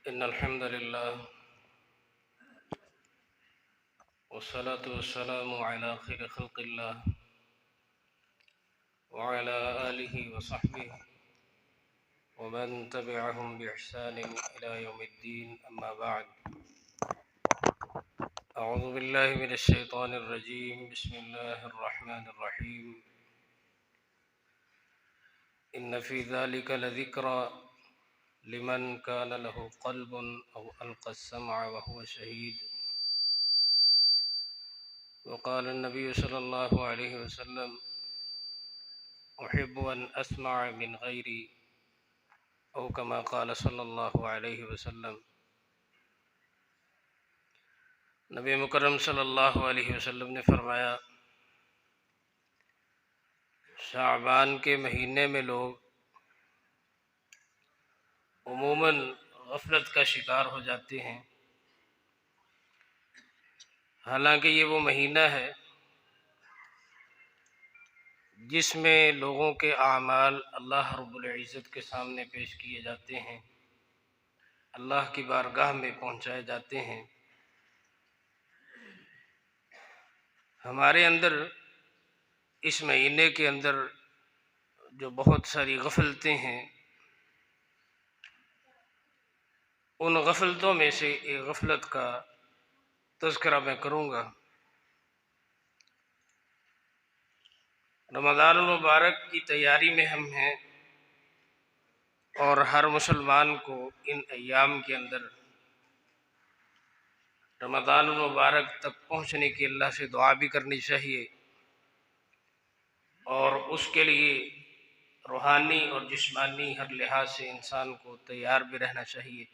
इन्नल हम्दुलिल्लाह वस्सलातु वस्सलामु अला खैरि खल्क़िल्लाह व अला आलिहि व सहबिहि व मन तबिअहुम बिइहसानिन इला यौमिद्दीन अम्मा बअद। अऊज़ु बिल्लाहि मिनश शैतानिर रजीम। बिस्मिल्लाहिर रहमानिर रहीम। इन्न फ़ी ज़ालिका लज़िक्रा लिमन कान लहु क़ल्बुन औ अलक़ा अस्समअ व हुवा शहीद। वक़ाल नबी सल्लल्लाहु अलैहि वसल्लम उहिब्बु अन अस्मअ मिन गैरी औ कमा क़ाल सल्लल्लाहु अलैहि वसल्लम। नबी मुकर्रम सल्लल्लाहु अलैहि वसल्लम ने फरमाया, शाबान के महीने में लोग उमूमन गफलत का शिकार हो जाते हैं। हालांकि ये वो महीना है जिसमें लोगों के आमाल अल्लाह रब्बुल इज़्ज़त के सामने पेश किए जाते हैं, अल्लाह की बारगाह में पहुंचाए जाते हैं। हमारे अंदर इस महीने के अंदर जो बहुत सारी गफलतें हैं, उन गफलतों में से एक गफलत का तज़किरा मैं करूँगा। रमज़ानुल मुबारक की तैयारी में हम हैं और हर मुसलमान को इन अय्याम के अंदर रमज़ानुल मुबारक तक पहुँचने की अल्लाह से दुआ भी करनी चाहिए और उसके लिए रूहानी और जिस्मानी हर लिहाज से इंसान को तैयार भी रहना चाहिए।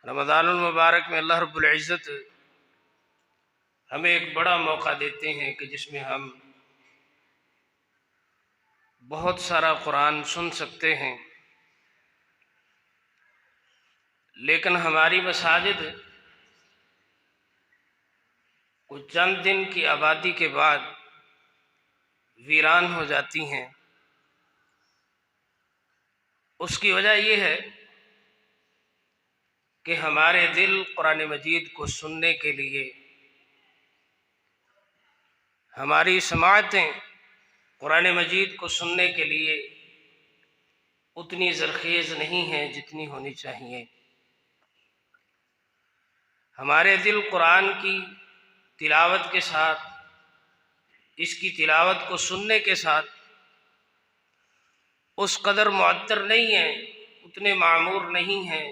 रमज़ानुल मुबारक में अल्लाह रब्बुल इज़्ज़त हमें एक बड़ा मौका देते हैं कि जिसमें हम बहुत सारा कुरान सुन सकते हैं, लेकिन हमारी मसाजिद कुछ चंद दिन की आबादी के बाद वीरान हो जाती हैं। उसकी वजह यह है कि हमारे दिल कुरान मजीद को सुनने के लिए, हमारी समाअतें कुरान मजीद को सुनने के लिए उतनी ज़रख़ेज़ नहीं हैं जितनी होनी चाहिए। हमारे दिल कुरान की तिलावत के साथ, इसकी तिलावत को सुनने के साथ उस कदर मुअत्तर नहीं हैं, उतने मामूर नहीं हैं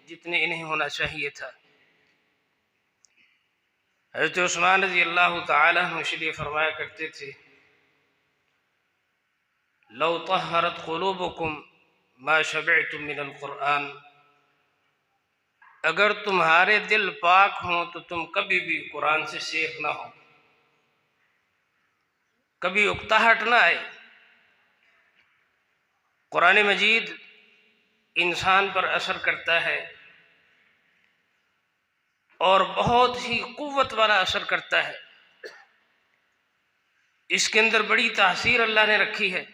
जितने इन्हें होना चाहिए था। हज़रत उस्मान रज़ी अल्लाह तआला अन्हु इसलिए फरमाया करते थे, लौ तहरत क़ुलूबुकुम मा शबिअतुम मिनल क़ुरआन। अगर तुम्हारे दिल पाक हों तो तुम कभी भी कुरान से शेख ना हो, कभी उकताहट ना आए। कुरान मजीद इंसान पर असर करता है और बहुत ही क़ुव्वत वाला असर करता है। इसके अंदर बड़ी तासीर अल्लाह ने रखी है।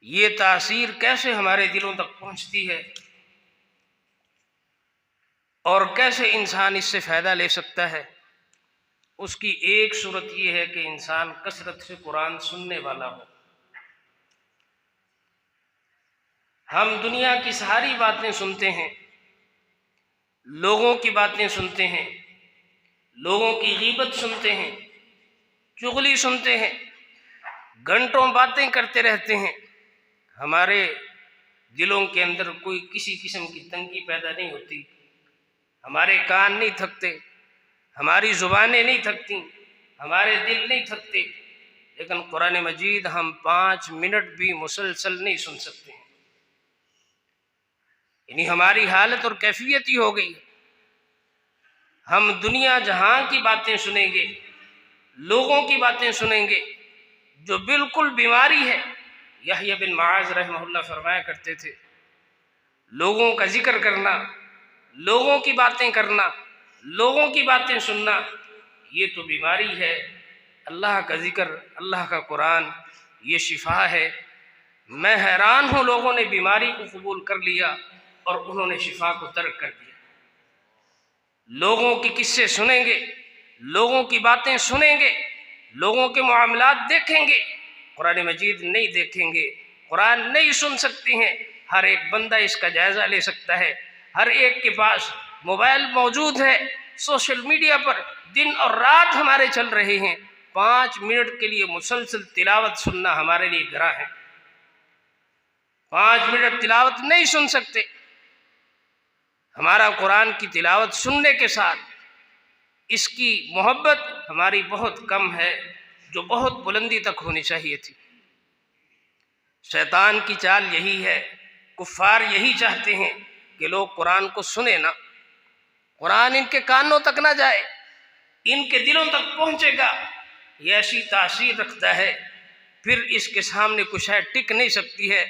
ये तासीर कैसे हमारे दिलों तक पहुँचती है और कैसे इंसान इससे फ़ायदा ले सकता है, उसकी एक सूरत ये है कि इंसान कसरत से कुरान सुनने वाला हो। हम दुनिया की सारी बातें सुनते हैं, लोगों की बातें सुनते हैं, लोगों की गीबत सुनते हैं, चुगली सुनते हैं, घंटों बातें करते रहते हैं। हमारे दिलों के अंदर कोई किसी किस्म की तंगी पैदा नहीं होती, हमारे कान नहीं थकते, हमारी ज़ुबानें नहीं थकती, हमारे दिल नहीं थकते, लेकिन कुरान मजीद हम 5 मिनट भी मुसलसल नहीं सुन सकते हैं। यानी हमारी हालत और कैफियत ही हो गई। हम दुनिया जहां की बातें सुनेंगे, लोगों की बातें सुनेंगे, जो बिल्कुल बीमारी है। यहया बिन मुआज़ रहमहुल्लाह फरमाया करते थे, लोगों का जिक्र करना, लोगों की बातें करना, लोगों की बातें सुनना, ये तो बीमारी है। अल्लाह का जिक्र, अल्लाह का कुरान, ये शिफा है। मैं हैरान हूँ, लोगों ने बीमारी को कबूल कर लिया और उन्होंने शिफा को तर्क कर दिया। लोगों के किस्से सुनेंगे, लोगों की बातें सुनेंगे, लोगों के मामलात देखेंगे, कुरान मजीद नहीं देखेंगे, कुरान नहीं सुन सकती हैं। हर एक बंदा इसका जायज़ा ले सकता है। हर एक के पास मोबाइल मौजूद है, सोशल मीडिया पर दिन और रात हमारे चल रहे हैं। 5 मिनट के लिए मुसलसल तिलावत सुनना हमारे लिए गुनाह है। 5 मिनट तिलावत नहीं सुन सकते। हमारा कुरान की तिलावत सुनने के साथ इसकी मोहब्बत हमारी बहुत कम है, जो बहुत बुलंदी तक होनी चाहिए थी। शैतान की चाल यही है, कुफ्फार यही चाहते हैं कि लोग कुरान को सुने ना, कुरान इनके कानों तक ना जाए, इनके दिलों तक पहुँचेगा ये ऐसी तासीर रखता है, फिर इसके सामने कुछ है टिक नहीं सकती है।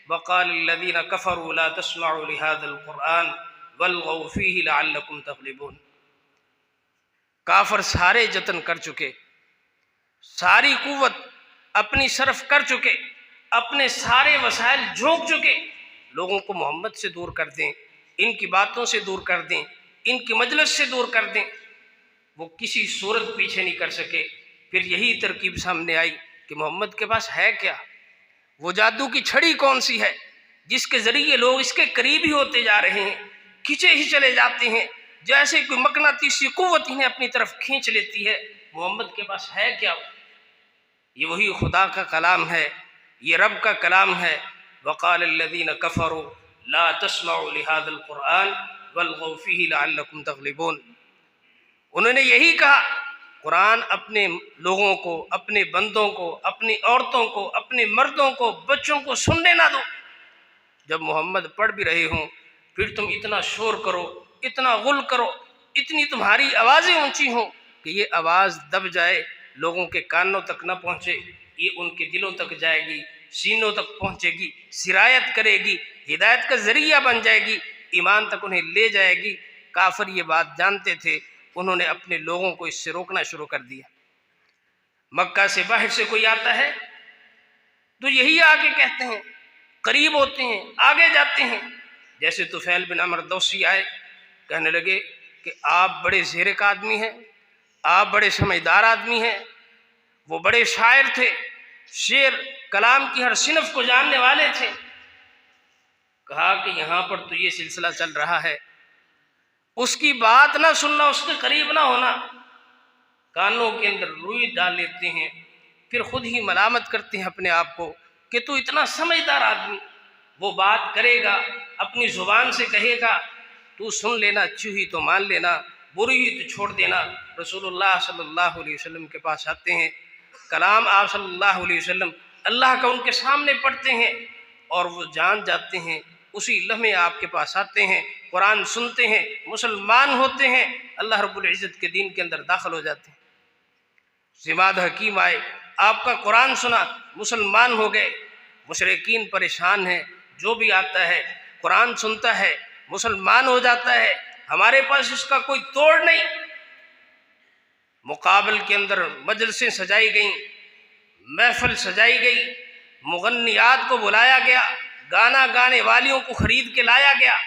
वक़ालल्लज़ीना कफ़रू ला तस्मअू लिहाज़ल क़ुरआन वल्ग़ौ फ़ीहि लअल्लकुम तग़लिबून। काफर सारे जतन कर चुके, सारी कुव्वत अपनी सरफ कर चुके, अपने सारे वसाइल झोंक चुके, लोगों को मोहम्मद से दूर कर दें, इनकी बातों से दूर कर दें, इनकी मजलिस से दूर कर दें, वो किसी सूरत पीछे नहीं कर सके। फिर यही तरकीब सामने आई कि मोहम्मद के पास है क्या, वो जादू की छड़ी कौन सी है जिसके ज़रिए लोग इसके करीब ही होते जा रहे हैं, खींचे ही चले जाते हैं, जैसे कोई मकनातीसी कुव्वत इन्हें अपनी तरफ खींच लेती है। मोहम्मद के पास है क्या? ये वही खुदा का कलाम है, ये रब का कलाम है। वक़ालल्लज़ीना कफ़रू ला तस्मअू लिहाज़ल क़ुरआन वल्ग़ौ फ़ीहि लअल्लकुम तग़लिबून। उन्होंने यही कहा, कुरान अपने लोगों को, अपने बंदों को, अपनी औरतों को, अपने मर्दों को, बच्चों को सुनने ना दो। जब मोहम्मद पढ़ भी रहे हों फिर तुम इतना शोर करो, इतना गुल करो, इतनी तुम्हारी आवाज़ें ऊंची हों कि ये आवाज़ दब जाए, लोगों के कानों तक न पहुँचे, ये उनके दिलों तक जाएगी, सीनों तक पहुँचेगी, सिरायत करेगी, हिदायत का ज़रिया बन जाएगी, ईमान तक उन्हें ले जाएगी। काफिर ये बात जानते थे, उन्होंने अपने लोगों को इससे रोकना शुरू कर दिया। मक्का से बाहर से कोई आता है तो यही आगे कहते हैं, करीब होते हैं, आगे जाते हैं। जैसे तुफैल बिन अमर दौसी आए, कहने लगे कि आप बड़े ज़ेरे का आदमी हैं, आप बड़े समझदार आदमी हैं। वो बड़े शायर थे, शेर कलाम की हर सिनफ को जानने वाले थे। कहा कि यहाँ पर तो ये सिलसिला चल रहा है, उसकी बात ना सुनना, उसके करीब ना होना। कानों के अंदर रुई डाल लेते हैं, फिर खुद ही मलामत करते हैं अपने आप को कि तू इतना समझदार आदमी, वो बात करेगा, अपनी ज़ुबान से कहेगा, तू सुन लेना, अच्छी हुई तो मान लेना, बुरी हुई तो छोड़ देना। रसूलुल्लाह सल्लल्लाहु अलैहि वसल्लम के पास आते हैं, कलाम आप सल्लल्लाहु अलैहि वसल्लम अल्लाह का उनके सामने पढ़ते हैं और वो जान जाते हैं। उसी लम्हे आपके पास आते हैं, कुरान सुनते हैं, मुसलमान होते हैं, अल्लाह रब्बुल इज़्ज़त के दीन के अंदर दाखिल हो जाते हैं। जिमाद हकीम आए, आपका कुरान सुना, मुसलमान हो गए। मुशरिकीन परेशान हैं, जो भी आता है कुरान सुनता है, मुसलमान हो जाता है, हमारे पास इसका कोई तोड़ नहीं। मुकाबल के अंदर मजलिसें सजाई गईं, महफिल सजाई गई, मुगन्नियात को बुलाया गया, गाना गाने वालियों को ख़रीद के लाया गया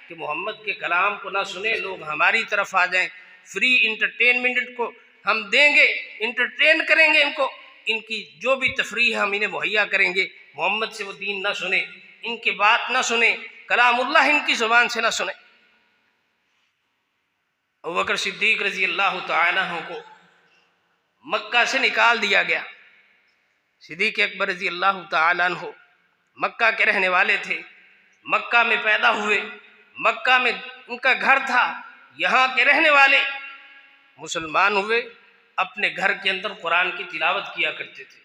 कि मोहम्मद के कलाम को ना सुने, लोग हमारी तरफ आ जाएं। फ्री इंटरटेनमेंट को हम देंगे, इंटरटेन करेंगे इनको, इनकी जो भी तफरीह हम इन्हें मुहैया करेंगे। मोहम्मद से वो दीन ना सुने, इनकी बात ना सुने, कलामुल्लाह इनकी ज़ुबान से ना सुने। अबू बकर सिद्दीक़ रज़ी अल्लाह तआला अन्हु को मक्का से निकाल दिया गया। सिद्दीक़ अकबर रज़ी अल्लाह तआला अन्हु मक्का के रहने वाले थे, मक्का में पैदा हुए, मक्का में उनका घर था, यहाँ के रहने वाले। मुसलमान हुए, अपने घर के अंदर कुरान की तिलावत किया करते थे,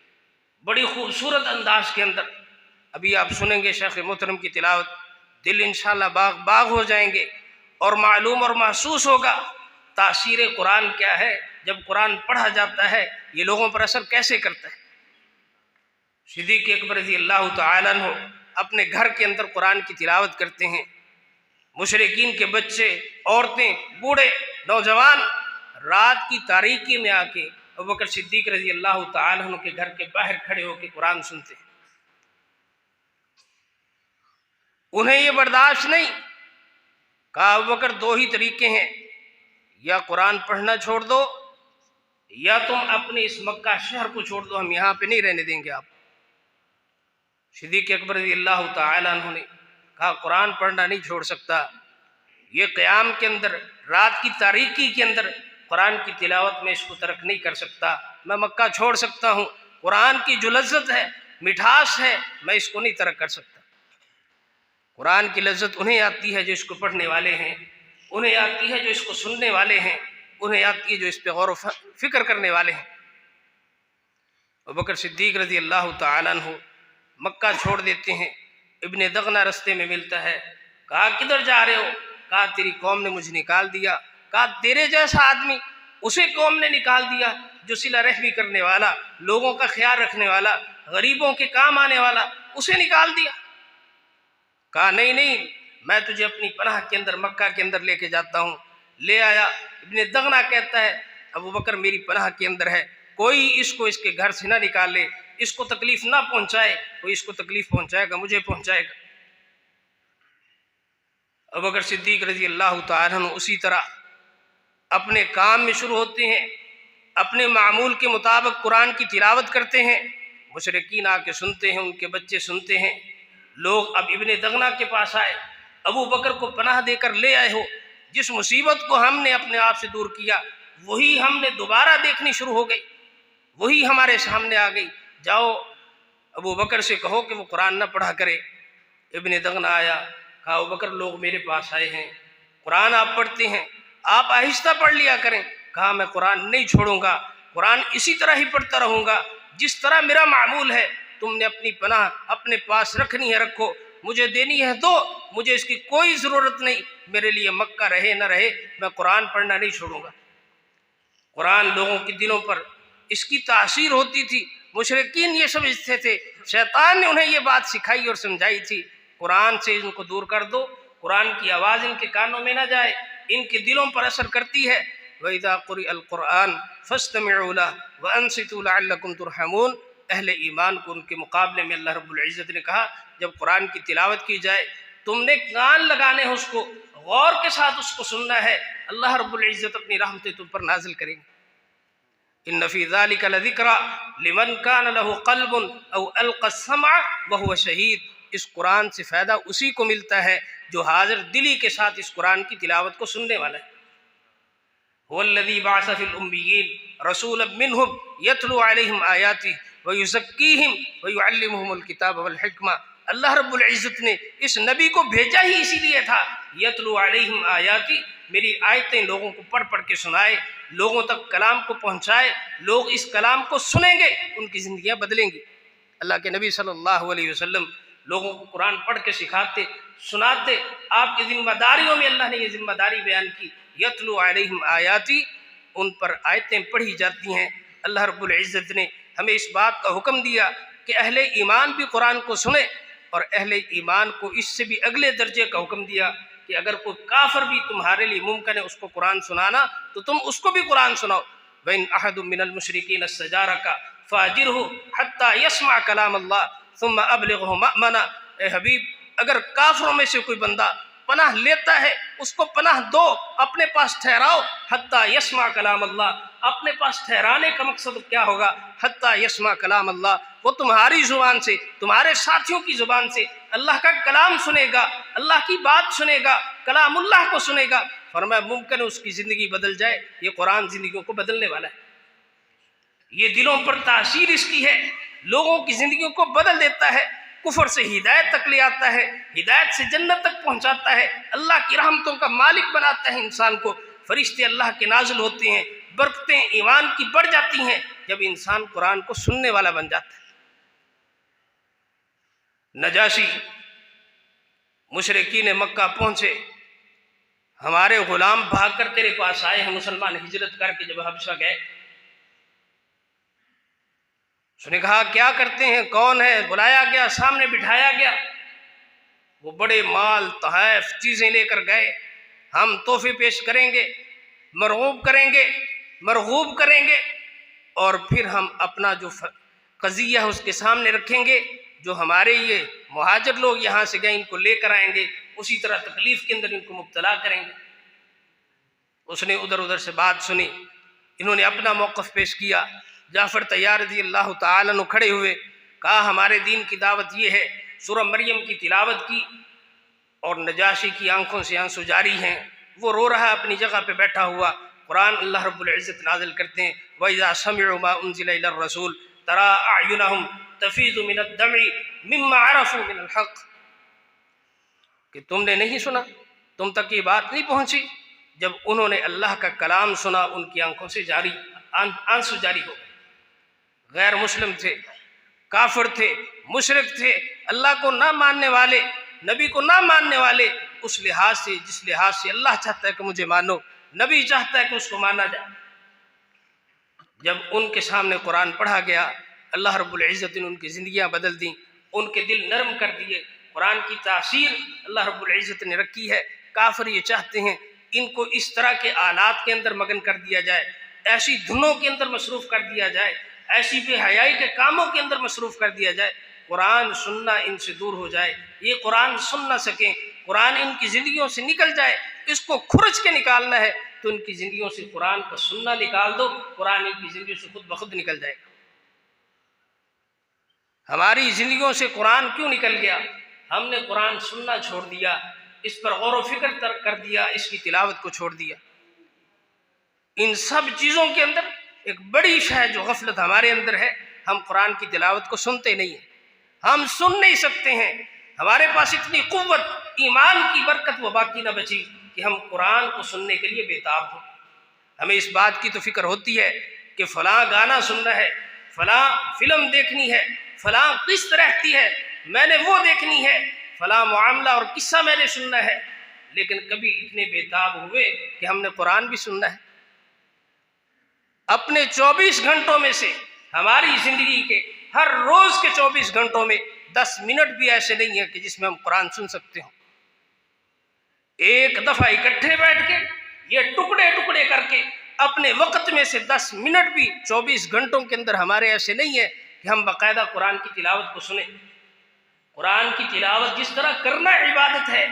बड़ी खूबसूरत अंदाज के अंदर। अभी आप सुनेंगे शेख मोहतरम की तिलावत, दिल इंशाअल्लाह बाग बाग हो जाएंगे और मालूम और महसूस होगा तासीर कुरान क्या है। जब कुरान पढ़ा जाता है ये लोगों पर असर कैसे करता है। सिद्दीक़ अकबर रज़ी अल्लाह तआला अन्हु अपने घर के अंदर कुरान की तिलावत करते हैं। मुशरिकीन के बच्चे, औरतें, बूढ़े, नौजवान रात की तारीकी में आके अबू बकर सिद्दीक़ रज़ी अल्लाह तआला अन्हु के घर के बाहर खड़े होकर कुरान सुनते हैं। उन्हें ये बर्दाश्त नहीं। कहा अबू बकर दो ही तरीके हैं, या कुरान पढ़ना छोड़ दो या तुम अपने इस मक्का शहर को छोड़ दो, हम यहाँ पे नहीं रहने देंगे आप। सिद्दीक़ अकबर रज़ियल्लाहु ताला अन्हु ने कहा कुरान पढ़ना नहीं छोड़ सकता, ये क़याम के अंदर रात की तारीकी के अंदर कुरान की तिलावत में इसको तर्क नहीं कर सकता, मैं मक्का छोड़ सकता हूँ, कुरान की जो लज्जत है मिठास है मैं इसको नहीं तर्क कर सकता। कुरान की लज्जत उन्हें आती है जो इसको पढ़ने वाले हैं, उन्हें आती है जो इसको सुनने वाले हैं, उन्हें आती है जो इस पर गौर फिक्र करने वाले हैं। अबू बकर सिद्दीक़ रज़ियल्लाहु ताला अन्हु मक्का छोड़ देते हैं। इब्ने दगना रास्ते में मिलता है। कहा किधर जा रहे हो? कहा तेरी कौम ने मुझे निकाल दिया। कहा तेरे जैसा आदमी उसे कौम ने निकाल दिया जो सिला रहमी करने वाला, लोगों का ख्याल रखने वाला, गरीबों के काम आने वाला, उसे निकाल दिया। कहा नहीं नहीं, मैं तुझे अपनी पनाह के अंदर मक्का के अंदर लेके जाता हूँ। ले आया। इब्ने दगना कहता है अबू बकर मेरी पनाह के अंदर है, कोई इसको इसके घर से ना निकाले, इसको तकलीफ ना पहुंचाए, कोई इसको तकलीफ पहुंचाएगा मुझे पहुंचाएगा। अबू बकर सिद्दीक़ रज़ियल्लाहु ताला अन्हु उसी तरह अपने काम में शुरू होते हैं, अपने मामूल के मुताबिक कुरान की तिलावत करते हैं। मुशरिकीन आके सुनते हैं, उनके बच्चे सुनते हैं। लोग अब इब्ने दगना के पास आए, अबू बकर को पनाह देकर ले आए हो, जिस मुसीबत को हमने अपने आप से दूर किया वही हमने दोबारा देखनी शुरू हो गई, वही हमारे सामने आ गई। जाओ अबू बकर से कहो कि वो कुरान ना पढ़ा करे। इब्ने दगना आया। कहा अबू बकर लोग मेरे पास आए हैं, कुरान आप पढ़ते हैं, आप आहिस्ता पढ़ लिया करें। कहा मैं कुरान नहीं छोड़ूंगा, कुरान इसी तरह ही पढ़ता रहूँगा जिस तरह मेरा मामूल है। तुमने अपनी पनाह अपने पास रखनी है रखो, मुझे देनी है दो, मुझे इसकी कोई ज़रूरत नहीं, मेरे लिए मक्का रहे न रहे मैं कुरान पढ़ना नहीं छोड़ूंगा। कुरान लोगों के दिलों पर इसकी तासीर होती थी। मुशरिकीन ये समझते थे, शैतान ने उन्हें ये बात सिखाई और समझाई थी, कुरान से इनको दूर कर दो, कुरान की आवाज़ इनके कानों में ना जाए, इनके दिलों पर असर करती है। वइज़ा क़ुरिअल क़ुरआन फ़स्तमिऊ लहु व अंसितू लअल्लकुम तुरहमून। अहले ईमान को उनके मुकाबले में अल्लाह रब्बुल इज़्ज़त ने कहा जब कुरान की तिलावत की जाए तुमने कान लगाने हैं, उसको गौर के साथ उसको सुनना है, अल्लाह रब्बुल इज़्ज़त अपनी रहमतें तुम पर नाजिल करेंगे। इन्न फ़ी ज़ालिका लज़िक्रा लिमन कान लहु क़ल्बुन औ अलक़ा अस्समअ व हुवा शहीद। इस कुरान से फ़ायदा उसी को मिलता है जो हाजिर दिली के साथ इस कुरान की तिलावत को सुनने वाला है। हुवल्लज़ी बअस फ़िल उम्मिय्यीन रसूलन मिनहुम यतलू अलैहिम आयातिही व युज़क्कीहिम व युअल्लिमुहुमुल किताब वल हिक्मा। अल्लाह रब्बुल इज़्ज़त ने इस नबी को भेजा ही इसीलिए था, यतलू अलैहिम आयाती, मेरी आयतें लोगों को पढ़ पढ़ के सुनाए, लोगों तक कलाम को पहुँचाए, लोग इस कलाम को सुनेंगे, उनकी ज़िंदगियाँ बदलेंगी। अल्लाह के नबी सल्लल्लाहु अलैहि वसल्लम लोगों को कुरान पढ़ के सिखाते सुनाते। आपकी जिम्मेदारियों में अल्लाह ने ये जिम्मेदारी बयान की, यतलू अलैहिम आयाती, उन पर आयतें पढ़ी जाती हैं। अल्लाह रब्बुल इज़्ज़त ने हमें इस बात का हुक्म दिया कि अहले ईमान भी कुरान को सुने, और अहले ईमान को इससे भी अगले दर्जे का हुक्म दिया कि अगर कोई काफिर भी तुम्हारे लिए मुमकिन है उसको कुरान सुनाना तो तुम उसको भी कुरान सुनाओ। वइन अहदुम मिनल मुशरिकीन इस्तजारका फाजिरहु हत्ता यस्मा कलाम अल्लाह सुम्मा अबलिगहु मअमना। ए हबीब, अगर काफिरों में से कोई बंदा पनाह लेता है उसको पनाह दो, अपने पास ठहराओ, हत्ता यस्मा कलाम अल्लाह। अपने पास ठहराने का मकसद क्या होगा? हत्ता यस्मा कलाम अल्लाह, वो तुम्हारी ज़ुबान से, तुम्हारे साथियों की ज़ुबान से अल्लाह का कलाम सुनेगा, अल्लाह की बात सुनेगा, कलामुल्लाह को सुनेगा। फरमाया मुमकिन है उसकी ज़िंदगी बदल जाए। ये कुरान ज़िंदगियों को बदलने वाला है, ये दिलों पर तासीर इसकी है, लोगों की ज़िंदगियों को बदल देता है, कुफर से हिदायत तक ले आता है, हिदायत से जन्नत तक पहुंचाता है, अल्लाह की रहमतों का मालिक बनाता है इंसान को। फरिश्ते अल्लाह के नाजिल होते हैं, बरकतें ईमान की बढ़ जाती हैं जब इंसान कुरान को सुनने वाला बन जाता है। नजाशी मुशरिकीन मक्का पहुंचे, हमारे गुलाम भागकर तेरे पास आए हैं, मुसलमान हिजरत करके जब हबशा गए। उसने कहा क्या करते हैं, कौन है? बुलाया गया, सामने बिठाया गया। वो बड़े माल तहफ़ चीज़ें लेकर गए, हम तोहफे पेश करेंगे, मरगूब करेंगे और फिर हम अपना जो कज़िया है उसके सामने रखेंगे, जो हमारे ये मुहाजिर लोग यहाँ से गए इनको लेकर आएंगे, उसी तरह तकलीफ़ के अंदर इनको मुब्तला करेंगे। उसने उधर उधर से बात सुनी, इन्होंने अपना मौक़िफ़ पेश किया। जाफ़र तैयार रज़ी अल्लाह तआला अन्हु खड़े हुए, कहा हमारे दीन की दावत ये है। सूरह मरियम की तिलावत की और नजाशी की आंखों से आंसू जारी हैं, वो रो रहा है अपनी जगह पे बैठा हुआ। कुरान अल्लाह रब्बुल इज़्ज़त नाज़िल करते हैं, वइज़ा समिअू मा उन्ज़िला इलर रसूल तरा अयुनहुम तफ़ीज़ु मिनद दम'i मिम्मा अरफ़ू मिनल हक़, कि तुमने नहीं सुना, तुम तक ये बात नहीं पहुँची, जब उन्होंने अल्लाह का कलाम सुना उनकी आंखों से जारी आंसू जारी हो गए। गैर मुस्लिम थे, काफिर थे, मुशरिक थे, अल्लाह को ना मानने वाले, नबी को ना मानने वाले, उस लिहाज से जिस लिहाज से अल्लाह चाहता है कि मुझे मानो, नबी चाहता है कि उसको माना जाए। जब उनके सामने कुरान पढ़ा गया, अल्लाह रब्बुल इज़्ज़त ने उनकी ज़िंदगियाँ बदल दी, उनके दिल नरम कर दिए। कुरान की तासीर अल्लाह रब्बुल इज़्ज़त ने रखी है। काफिर ये चाहते हैं इनको इस तरह के आलात के अंदर मगन कर दिया जाए, ऐसी धुनों के अंदर मसरूफ़ कर दिया जाए, ऐसी बेहयाई के कामों के अंदर मसरूफ़ कर दिया जाए, कुरान सुनना इनसे दूर हो जाए, ये कुरान सुन ना सकें, कुरान इनकी ज़िंदगियों से निकल जाए। इसको खुरच के निकालना है तो इनकी ज़िंदगियों से कुरान का सुनना निकाल दो, कुरान इनकी ज़िंदगी से खुद ब खुद निकल जाएगा। हमारी ज़िंदगियों से कुरान क्यों निकल गया? हमने कुरान सुनना छोड़ दिया, इस पर गौर व फिक्र कर दिया, इसकी तिलावत को छोड़ दिया। इन सब चीज़ों के अंदर एक बड़ी शय जो गफलत हमारे अंदर है, हम कुरान की तिलावत को सुनते नहीं हैं। हम सुन नहीं सकते हैं, हमारे पास इतनी कुव्वत ईमान की बरकत व बाकी न बची कि हम कुरान को सुनने के लिए बेताब हों। हमें इस बात की तो फिक्र होती है कि फ़लाँ गाना सुनना है, फ़लाँ फ़िल्म देखनी है, फ़लाँ किस्त रहती है, मैंने वो देखनी है, फ़लाँ मामला और किस्सा मैंने सुनना है, लेकिन कभी इतने बेताब हुए कि हमने कुरान भी सुनना है। अपने 24 घंटों में से हमारी ज़िंदगी के हर रोज़ के 24 घंटों में 10 मिनट भी ऐसे नहीं है कि जिसमें हम कुरान सुन सकते हो। एक दफ़ा इकट्ठे बैठ के ये टुकड़े टुकड़े करके अपने वक़्त में से 10 मिनट भी 24 घंटों के अंदर हमारे ऐसे नहीं है कि हम बाकायदा कुरान की तिलावत को सुने। कुरान की तिलावत जिस तरह करना इबादत है,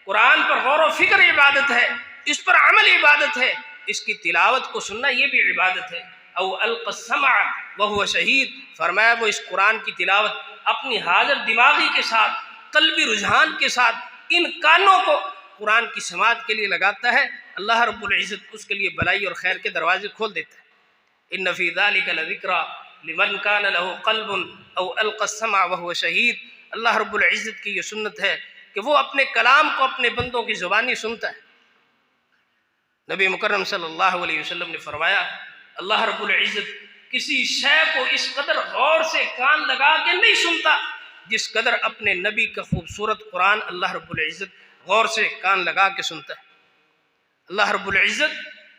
कुरान पर गौर व फिक्र इबादत है, इस पर अमल इबादत है, इसकी तिलावत को सुनना ये भी इबादत है। औ अलक़स्समा वहुव शहीद, फरमाया वो इस कुरान की तिलावत अपनी हाजिर दिमागी के साथ, क़ल्बी रुझान के साथ इन कानों को कुरान की समात के लिए लगाता है, अल्लाह रब्बुल इज़्ज़त उसके लिए भलाई और खैर के दरवाजे खोल देता है। इन्न फ़ी ज़ालिका लज़िक्रा लिमन कान लहू क़ल्बुन औ अलक़स्समा वहुव शहीद। अल्लाह रब्बुल इज़्ज़त की ये सुन्नत है कि वो अपने कलाम को अपने बंदों की ज़ुबानी सुनता है। नबी मुकर्रम सल्लल्लाहु अलैहि वसल्लम ने फरमाया, अल्लाह रब्बुल इज़्ज़त किसी शय को इस कदर गौर से कान लगा के नहीं सुनता जिस कदर अपने नबी का खूबसूरत कुरान अल्लाह रब्बुल इज़्ज़त गौर से कान लगा के सुनता है। अल्लाह रब्बुल इज़्ज़त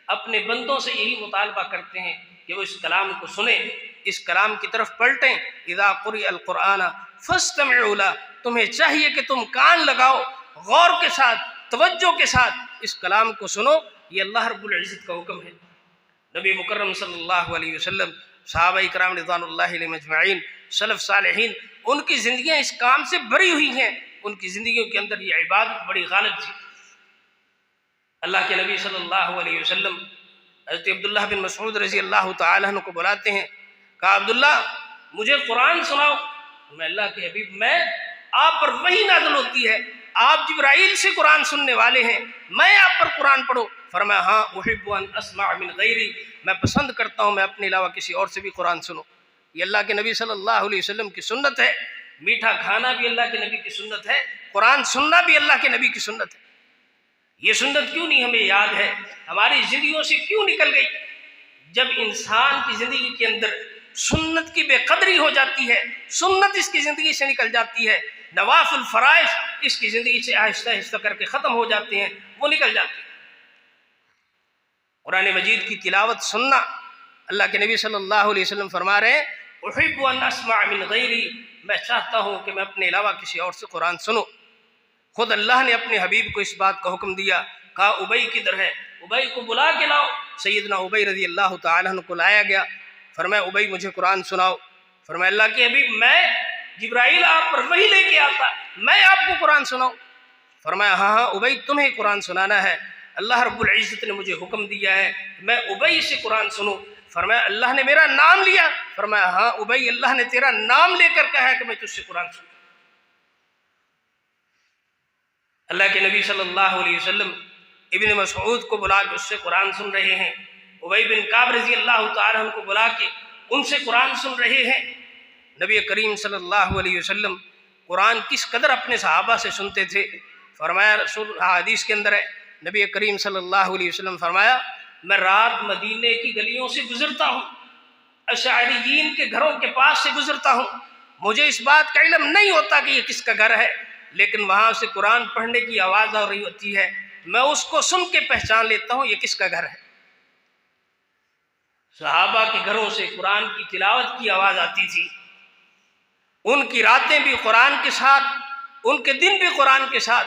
अपने बंदों से यही मुतालबा करते हैं कि वो इस कलाम को सुने, इस कलाम की तरफ पलटें। इज़ा क़ुरिअल क़ुरआन फ़स्तमिऊ लह, तुम्हें चाहिए कि तुम कान लगाओ, गौर के साथ, तवज्जो के साथ इस कलाम को सुनो। ये अल्लाह रब्बुल इज़्ज़त का हुक्म है। नबी मुकर्रम सल्लल्लाहु अलैहि वसल्लम, सहाबा-ए किराम रिज़वानुल्लाहि अलैहिम अजमईन, सलफ़ सालिहीन, उनकी ज़िंदगियाँ इस काम से भरी हुई हैं। उनकी ज़िंदगियों के अंदर ये इबादत बड़ी गालिब थी। अल्लाह के नबी सल्लल्लाहु अलैहि वसल्लम हज़रत अब्दुल्लाह बिन मसऊद रज़ी अल्लाह तआला अन्हु को बुलाते हैं, कहा अब्दुल्ला मुझे कुरान सुनाओ। मैं अल्लाह के हबीब, मैं आप पर वही नाज़िल होती है, आप जिब्राइल से कुरान सुनने वाले हैं, मैं आप पर कुरान पढ़ो। फरमाया हाँ, उहिब्बु अन अस्मा मिन गैरी, मैं पसंद करता हूँ मैं अपने अलावा किसी और से भी कुरान सुनो। ये अल्लाह के नबी सल्लल्लाहु अलैहि वसल्लम की सुन्नत है। मीठा खाना भी अल्लाह के नबी की सुन्नत है, कुरान सुनना भी अल्लाह के नबी की सुन्नत है। ये सुन्नत क्यों नहीं हमें याद है, हमारी ज़िंदगियों से क्यों निकल गई? जब इंसान की ज़िंदगी के अंदर सुन्नत की बेकदरी हो जाती है, सुन्नत इसकी ज़िंदगी से निकल जाती है, नवाफिल फ़राइज़ इसकी ज़िंदगी से आहिस्ता आहिस्ता करके ख़त्म हो जाते हैं, वो निकल जाते हैं। कुरान मजीद की तिलावत सुनना, अल्लाह के नबी सल्लल्लाहु अलैहि वसल्लम फरमा रहे हैं, उहिब्बु अन अस्मा मिन गैरी, मैं चाहता हूँ कि मैं अपने अलावा किसी और से कुरान सुनूँ। खुद अल्लाह ने अपने हबीब को इस बात का हुक्म दिया, कहा उबई किधर है, उबई को बुला के लाओ। सैयदना उबई रज़ी अल्लाह तआला अन्हु को लाया गया। फरमाया उबई मुझे कुरान सुनाओ। फरमाया अल्लाह के हबीब, मैं जिब्राइल आप पर वही लेके आता, मैं आपको कुरान सुनाऊं? फरमाया हाँ हाँ उबई, तुम्हें कुरान सुनाना है। अल्लाह रब्बुल इज़्ज़त ने मुझे हुक्म दिया है मैं उबई से कुरान सुनूं। फरमाया अल्लाह ने मेरा नाम लिया? फरमाया हाँ उबई, अल्लाह ने तेरा नाम लेकर कहा है कि मैं तुझसे कुरान सुनूं। अल्लाह के नबी सल्लल्लाहु अलैहि वसल्लम इब्न मसऊद को बुला के उससे कुरान सुन रहे हैं। उबई बिन काब रज़ी अल्लाह तआला अन्हु को बुला के उनसे कुरान सुन रहे हैं। नबी करीम सल्लल्लाहु अलैहि वसल्लम कुरान किस कदर अपने सहाबा से सुनते थे। फरमाया, रसूल हदीस के अंदर है, नबी करीम सल्लल्लाहु अलैहि वसल्लम फरमाया, मैं रात मदीने की गलियों से गुजरता हूँ, अशअरीयीन के घरों के पास से गुजरता हूँ, मुझे इस बात का इल्म नहीं होता कि ये किसका घर है, लेकिन वहाँ से कुरान पढ़ने की आवाज़ आ रही होती है, मैं उसको सुन के पहचान लेता हूँ ये किसका घर है। सहाबा के घरों से कुरान की तिलावत की आवाज़ आती थी। उनकी रातें भी कुरान के साथ, उनके दिन भी कुरान के साथ,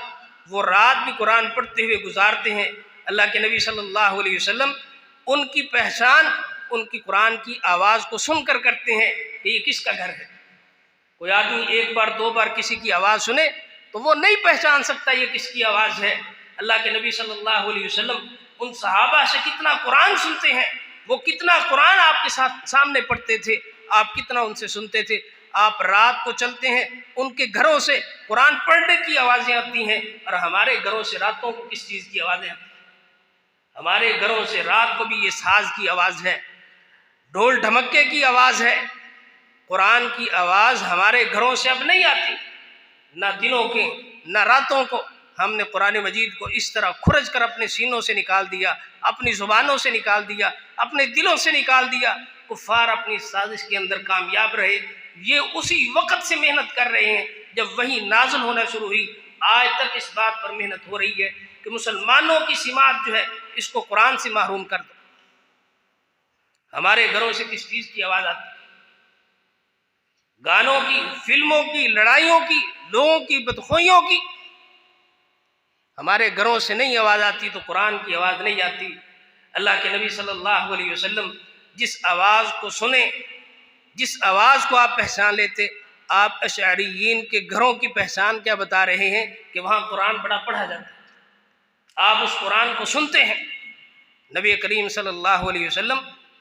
वो रात भी कुरान पढ़ते हुए गुजारते हैं। अल्लाह के नबी सल्लल्लाहु अलैहि वसल्लम उनकी पहचान उनकी कुरान की आवाज़ को सुनकर करते हैं कि ये किसका घर है। कोई आदमी एक बार दो बार किसी की आवाज़ सुने तो वो नहीं पहचान सकता ये किसकी आवाज़ है। अल्लाह के नबी सल्लल्लाहु अलैहि वसल्लम उन सहाबा से कितना कुरान सुनते हैं, वो कितना कुरान आपके साथ सामने पढ़ते थे, आप कितना उनसे सुनते थे। आप रात को चलते हैं, उनके घरों से कुरान पढ़ने की आवाज़ें आती हैं, और हमारे घरों से रातों को किस चीज़ की आवाज़ें आती हैं? हमारे घरों से रात को भी ये साज की आवाज़ है, ढोल ढमक्के की आवाज़ है। कुरान की आवाज़ हमारे घरों से अब नहीं आती, ना दिनों के ना रातों को। हमने कुरान मजीद को इस तरह खुरज कर अपने सीनों से निकाल दिया, अपनी ज़ुबानों से निकाल दिया, अपने दिलों से निकाल दिया। कुफ़ार अपनी साजिश के अंदर कामयाब रहे। ये उसी वक़्त से मेहनत कर रहे हैं जब वही नाज़िल होना शुरू हुई। आज तक इस बात पर मेहनत हो रही है कि मुसलमानों की सिमात जो है इसको कुरान से महरूम कर दो। हमारे घरों से किस चीज़ की आवाज़ आती है? गानों की, फिल्मों की, लड़ाइयों की, लोगों की बदखोइयों की। हमारे घरों से नहीं आवाज़ आती तो कुरान की आवाज़ नहीं आती। अल्लाह के नबी सल्लल्लाहु अलैहि वसल्लम जिस आवाज़ को सुने, जिस आवाज़ को आप पहचान लेते, आप अशअरीयीन के घरों की पहचान क्या बता रहे हैं कि वहाँ कुरान बड़ा पढ़ा जाता है, आप उस कुरान को सुनते हैं। नबी करीम सल्लल्लाहु अलैहि वसल्लम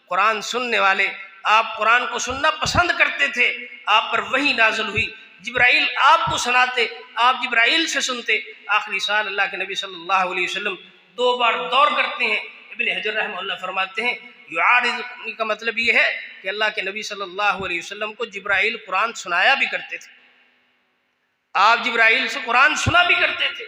कुरान सुनने वाले, आप कुरान को सुनना पसंद करते थे। आप पर वही नाज़िल हुई, जिब्राइल आपको सुनाते, आप जिब्राइल से सुनते। आखिरी साल अल्लाह के नबी सल्लल्लाहु अलैहि वसल्लम 2 बार दौर करते हैं। इब्न हजर रहमतुल्लाह फरमाते हैं युआरिज़ का मतलब ये है कि अल्लाह के नबी सल्लल्लाहु अलैहि वसल्लम को जिब्राइल कुरान सुनाया भी करते थे, आप जिब्राइल से कुरान सुना भी करते थे।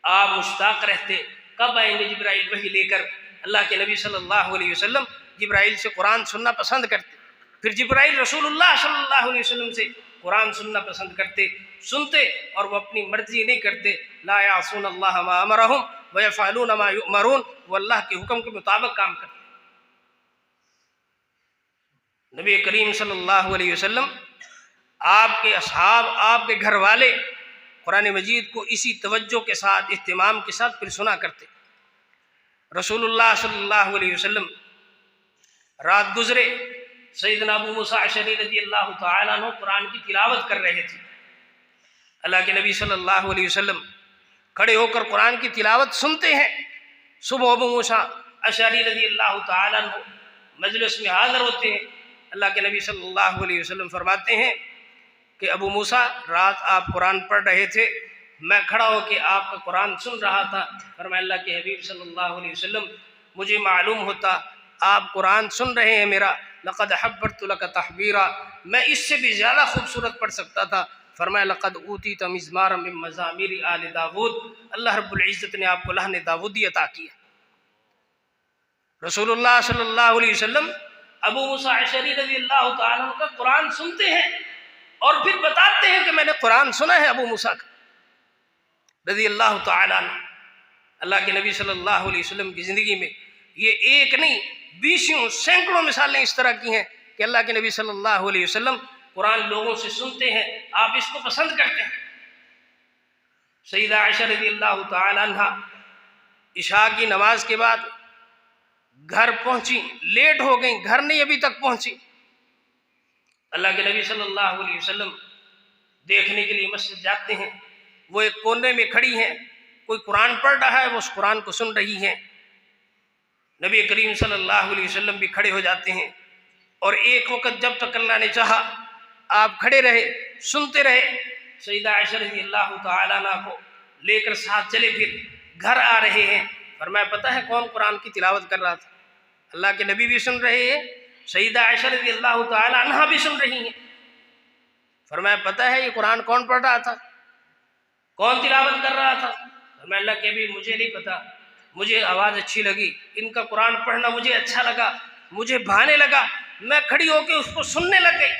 आप मुश्ताक रहते कब आएंगे जिब्राइल वही लेकर। अल्लाह के नबी सल्लल्लाहु अलैहि वसल्लम जिब्राइल से कुरान सुनना पसंद करते, फिर जिब्राइल रसूलुल्लाह सल्लल्लाहु अलैहि वसल्लम से कुरान सुनना पसंद करते, सुनते और वो अपनी मर्जी नहीं करते। ला यासून अल्लाह मा अमरहुम व यफ़अलून मा युअमरून, वो अल्लाह के हुक्म के मुताबिक काम करते। नबी करीम सल्लल्लाहु अलैहि वसल्लम, आपके असहाब, आपके घर वाले कुरान मजीद को इसी तवज्जो के साथ, इत्तिमाम के साथ फिर सुना करते। रसूलुल्लाह सल्लल्लाहु अलैहि वसल्लम रात गुजरे, सैयदना अबू मूसा अशअरी रज़ियल्लाहु तआला अन्हु कुरान की तिलावत कर रहे थे। अल्लाह के नबी सल्लल्लाहु अलैहि वसल्लम खड़े होकर कुरान की तिलावत सुनते हैं। सुबह अबू मूसा अशअरी रज़ियल्लाहु तआला अन्हु मजलिस में हाज़िर होते हैं। अल्लाह के नबी सल्लल्लाहु अलैहि वसल्लम फरमाते हैं कि अबू मूसा, रात आप कुरान पढ़ रहे थे, मैं खड़ा होकर आपका कुरान सुन रहा था। फरमाया अल्लाह के हबीब सल्लल्लाहु अलैहि वसल्लम, मुझे मालूम होता आप कुरान सुन रहे हैं मेरा, लक़द हब्बरतु लक तहबीरा, मैं इससे भी ज़्यादा खूबसूरत पढ़ सकता था। फरमाया लक़द ऊतीत मिज़मारम मिन मज़ामीर आल दाऊद, अल्लाह रब्बुल इज़्ज़त ने आपको लहन दाऊदी अता किया। रसूलुल्लाह सल्लल्लाहु अलैहि वसल्लम अबू मूसा अशअरी रज़ियल्लाहु तआला अन्हु का कुरान सुनते हैं और फिर बताते हैं कि मैंने कुरान सुना है अबू मूसा का रज़ियल्लाहु तआला अन्हु। अल्लाह के नबी सल्लल्लाहु अलैहि वसल्लम की ज़िंदगी में ये एक नहीं, बीसियों सैकड़ों मिसालें इस तरह की हैं कि अल्लाह के नबी सल्लल्लाहु अलैहि वसल्लम कुरान लोगों से सुनते हैं, आप इसको पसंद करते हैं। सैयदा आयशा रज़ियल्लाहु तआला अन्हा इशा की नमाज के बाद घर पहुंची, लेट हो गई, घर नहीं अभी तक पहुंची। अल्लाह के नबी सल्लल्लाहु अलैहि वसल्लम देखने के लिए मस्जिद जाते हैं, वो एक कोने में खड़ी हैं, कोई कुरान पढ़ रहा है, वो उस कुरान को सुन रही हैं। नबी करीम सल्लल्लाहु अलैहि वसल्लम भी खड़े हो जाते हैं और एक वक्त जब तक अल्लाह ने चाहा आप खड़े रहे, सुनते रहे। सईदा आयशा रज़ियल्लाहु तआला अन्हा को लेकर साथ चले, फिर घर आ रहे हैं। फरमाया पता है कौन कुरान की तिलावत कर रहा था? अल्लाह के नबी भी सुन रहे हैं, सईदा आयशा रज़ियल्लाहु तआला अन्हा भी सुन रही हैं। फरमाया पता है ये कुरान कौन पढ़ रहा था, कौन तिलावत कर रहा था? फरमाया अल्लाह के नबी मुझे नहीं पता, मुझे आवाज़ अच्छी लगी, इनका कुरान पढ़ना मुझे अच्छा लगा, मुझे भाने लगा, मैं खड़ी होकर उसको सुनने लग गई।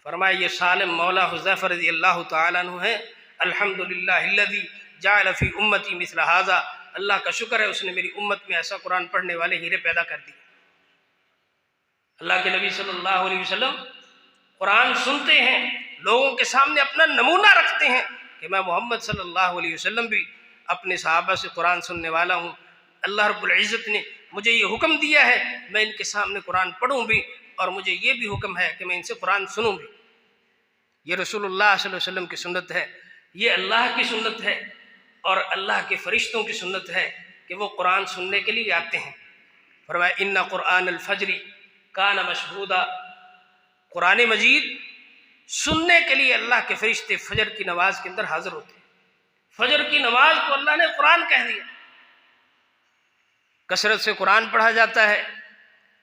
फरमाया ये सालिम मौला हुज़ैफा रज़ियल्लाहु तआला अन्हु है। अल्हम्दुलिल्लाहिल्लज़ी जअल फ़ी उम्मती मिस्ल हाज़ा, अल्लाह का शुक्र है उसने मेरी उम्मत में ऐसा कुरान पढ़ने वाले हीरे पैदा कर दिए। अल्लाह के नबी सल्लल्लाहु अलैहि वसल्लम कुरान सुनते हैं, लोगों के सामने अपना नमूना रखते हैं कि मैं मोहम्मद सल्लल्लाहु अलैहि वसल्लम भी अपने सहाबा से कुरान सुनने वाला हूँ। अल्लाह रब्बुल इज़्ज़त ने मुझे ये हुक्म दिया है मैं इनके सामने कुरान पढ़ूँ भी, और मुझे ये भी हुक्म है कि मैं इनसे कुरान सुनूँ भी। ये रसूलुल्लाह सल्लल्लाहु अलैहि वसल्लम की सुन्नत है, ये अल्लाह की सुन्नत है और अल्लाह के फरिश्तों की सुन्नत है कि वो कुरान सुनने के लिए आते हैं। फरमाया इन्ना कुरान अल फजरी कान मशहूदा, कुरान मजीद सुनने के लिए अल्लाह के फरिश्ते फजर की नमाज के अंदर हाजिर होते हैं। फजर की नमाज को अल्लाह ने कुरान कह दिया। कसरत से कुरान पढ़ा जाता है,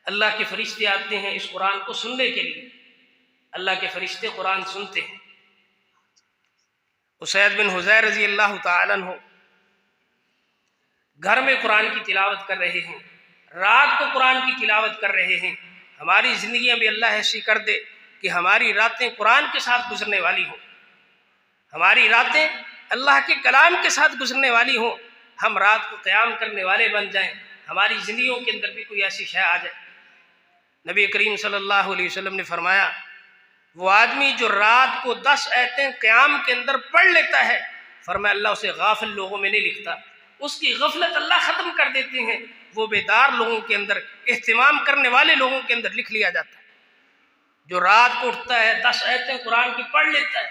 अल्लाह के फरिश्ते आते हैं इस कुरान को सुनने के लिए, अल्लाह के फरिश्ते कुरान सुनते हैं। उसैद बिन हुज़ैर रज़ियल्लाहु तआला अन्हु घर में कुरान की तिलावत कर रहे हैं, रात को कुरान की तिलावत कर रहे हैं। हमारी ज़िंदगियाँ भी अल्लाह ऐसी कर दे कि हमारी रातें कुरान के साथ गुजरने वाली हों, हमारी रातें अल्लाह के कलाम के साथ गुजरने वाली हों, हम रात को क़याम करने वाले बन जाएं, हमारी ज़िंदगियों के अंदर भी कोई ऐसी शय आ जाए। नबी करीम सल्लल्लाहु अलैहि वसल्लम ने फरमाया वो आदमी जो रात को 10 आयतें क़याम के अंदर पढ़ लेता है, फरमाया अल्लाह उसे गाफिल लोगों में नहीं लिखता, उसकी गफलत अल्लाह ख़त्म कर देते हैं, वो बेदार लोगों के अंदर, एहतिमाम करने वाले लोगों के अंदर लिख लिया जाता है। जो रात को उठता है 10 आयतें कुरान की पढ़ लेता है,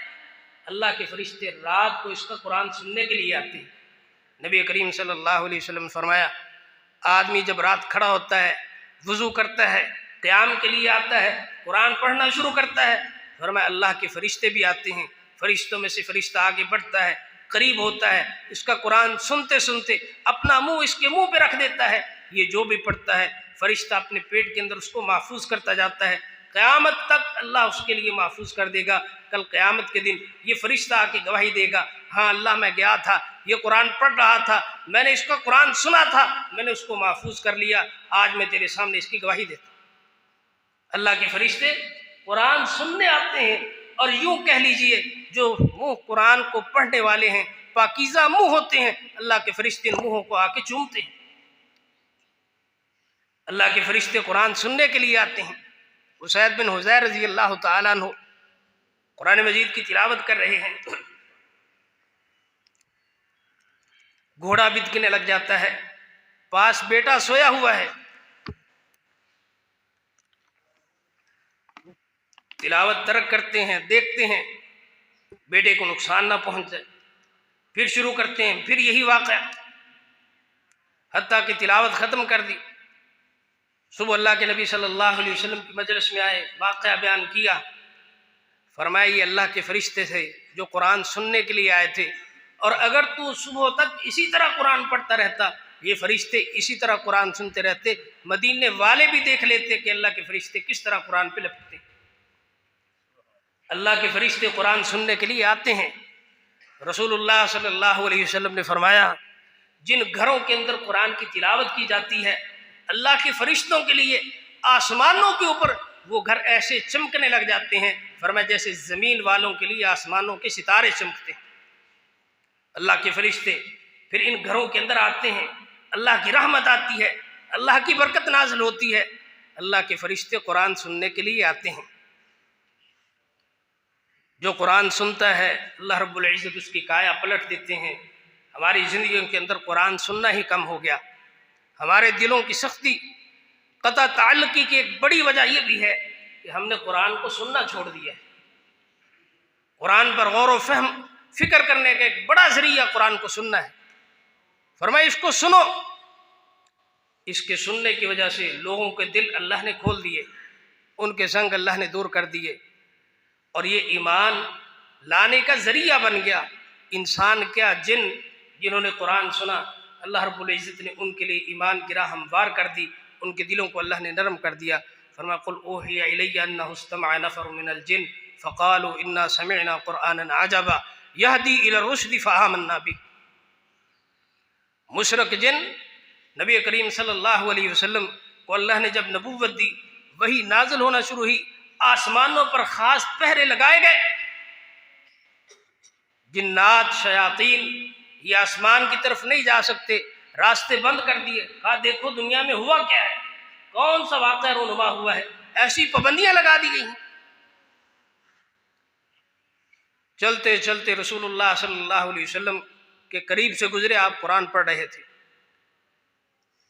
अल्लाह के फरिश्ते रात को इसका कुरान सुनने के लिए आते हैं। नबी करीम सल्लल्लाहु अलैहि वसल्लम फरमाया आदमी जब रात खड़ा होता है, वज़ू करता है, क़याम के लिए आता है, कुरान पढ़ना शुरू करता है, फरमाया अल्लाह के फरिश्ते भी आते हैं, फरिश्तों में से फरिश्ता आगे बढ़ता है, करीब होता है, इसका कुरान सुनते सुनते अपना मुंह इसके मुंह पे रख देता है। ये जो भी पढ़ता है फरिश्ता अपने पेट के अंदर उसको महफूज करता जाता है, क़यामत तक अल्लाह उसके लिए महफूज कर देगा। कल क़यामत के दिन ये फरिश्ता आके गवाही देगा, हाँ अल्लाह मैं गया था, ये कुरान पढ़ रहा था, मैंने इसका कुरान सुना था, मैंने उसको महफूज कर लिया, आज मैं तेरे सामने इसकी गवाही देता। अल्लाह के फरिश्ते कुरान सुनने आते हैं, और यूं कह लीजिए जो मुंह कुरान को पढ़ने वाले हैं पाकीज़ा मुंह होते हैं, अल्लाह के फरिश्ते मुंहों को आके चूमते हैं। अल्लाह के फरिश्ते कुरान सुनने के लिए आते हैं। उसैद बिन हुज़ैर रज़ियल्लाहु तआला अन्हु कुरान मजीद की तिलावत कर रहे हैं, घोड़ा बिदकने लग जाता है, पास बेटा सोया हुआ है, तिलावत तर्क करते हैं, देखते हैं बेटे को नुकसान ना पहुंच जाए, फिर शुरू करते हैं, फिर यही वाक़या, हत्ता कि तिलावत ख़त्म कर दी। सुबह अल्लाह के नबी सल्लल्लाहु अलैहि वसल्लम की मजलिस में आए, वाक़या बयान किया, फरमाया ये अल्लाह के फरिश्ते थे जो कुरान सुनने के लिए आए थे, और अगर तू सुबह तक इसी तरह कुरान पढ़ता रहता, ये फरिश्ते इसी तरह कुरान सुनते रहते, मदीने वाले भी देख लेते कि अल्लाह के फरिश्ते किस तरह कुरान पे लपकते। अल्लाह के फरिश्ते कुरान सुनने के लिए आते हैं। रसूलुल्लाह सल्लल्लाहु अलैहि वसल्लम ने फरमाया जिन घरों के अंदर कुरान की तिलावत की जाती है, अल्लाह के फरिश्तों के लिए आसमानों के ऊपर वो घर ऐसे चमकने लग जाते हैं, फरमाया जैसे ज़मीन वालों के लिए आसमानों के सितारे चमकते हैं। अल्लाह के फरिश्ते फिर इन घरों के अंदर आते हैं, अल्लाह की रहमत आती है, अल्लाह की बरकत नाज़िल होती है। अल्लाह के फरिश्ते कुरान सुनने के लिए आते हैं। जो कुरान सुनता है अल्लाह रब्बुल इज़्ज़त उसकी काया पलट देते हैं। हमारी ज़िंदगियों के अंदर कुरान सुनना ही कम हो गया, हमारे दिलों की सख्ती कता ताल्लुकी की एक बड़ी वजह यह भी है कि हमने कुरान को सुनना छोड़ दिया है। कुरान पर गौर व फहम फिक्र करने का एक बड़ा जरिया कुरान को सुनना है। फरमाया इसको सुनो। इसके सुनने की वजह से लोगों के दिल अल्लाह ने खोल दिए, उनके संग अल्लाह ने दूर कर दिए और ये ईमान लाने का जरिया बन गया। इंसान क्या जिन जिन्होंने कुरान सुना, अल्लाह रब्बुल इज़्ज़त ने उनके लिए ईमान की राह हमवार कर दी, उनके दिलों को अल्लाह ने नरम कर दिया। फरमाया कुल ओहिया इलैया अन्नहु इस्तमअ नफरुम मिनल जिन फ़क़ालू इन्ना समिअना क़ुरआनन अजबा यहदी इला रुश्दी फ़आमन्ना बिही। मुशरिक जिन नबी करीम सल्लल्लाहु अलैहि वसल्लम को अल्लाह ने जब नबूवत दी, वही नाजिल होना शुरू हुई, आसमानों पर खास पहरे लगाए गए। जिन्नात शयातीन ये आसमान की तरफ नहीं जा सकते, रास्ते बंद कर दिए। कहा देखो दुनिया में हुआ क्या है, कौन सा वाक़या रूनुमा हुआ है, ऐसी पाबंदियां लगा दी गई हैं। चलते चलते रसूलुल्लाह सल्लल्लाहु अलैहि वसल्लम के करीब से गुजरे, आप कुरान पढ़ रहे थे,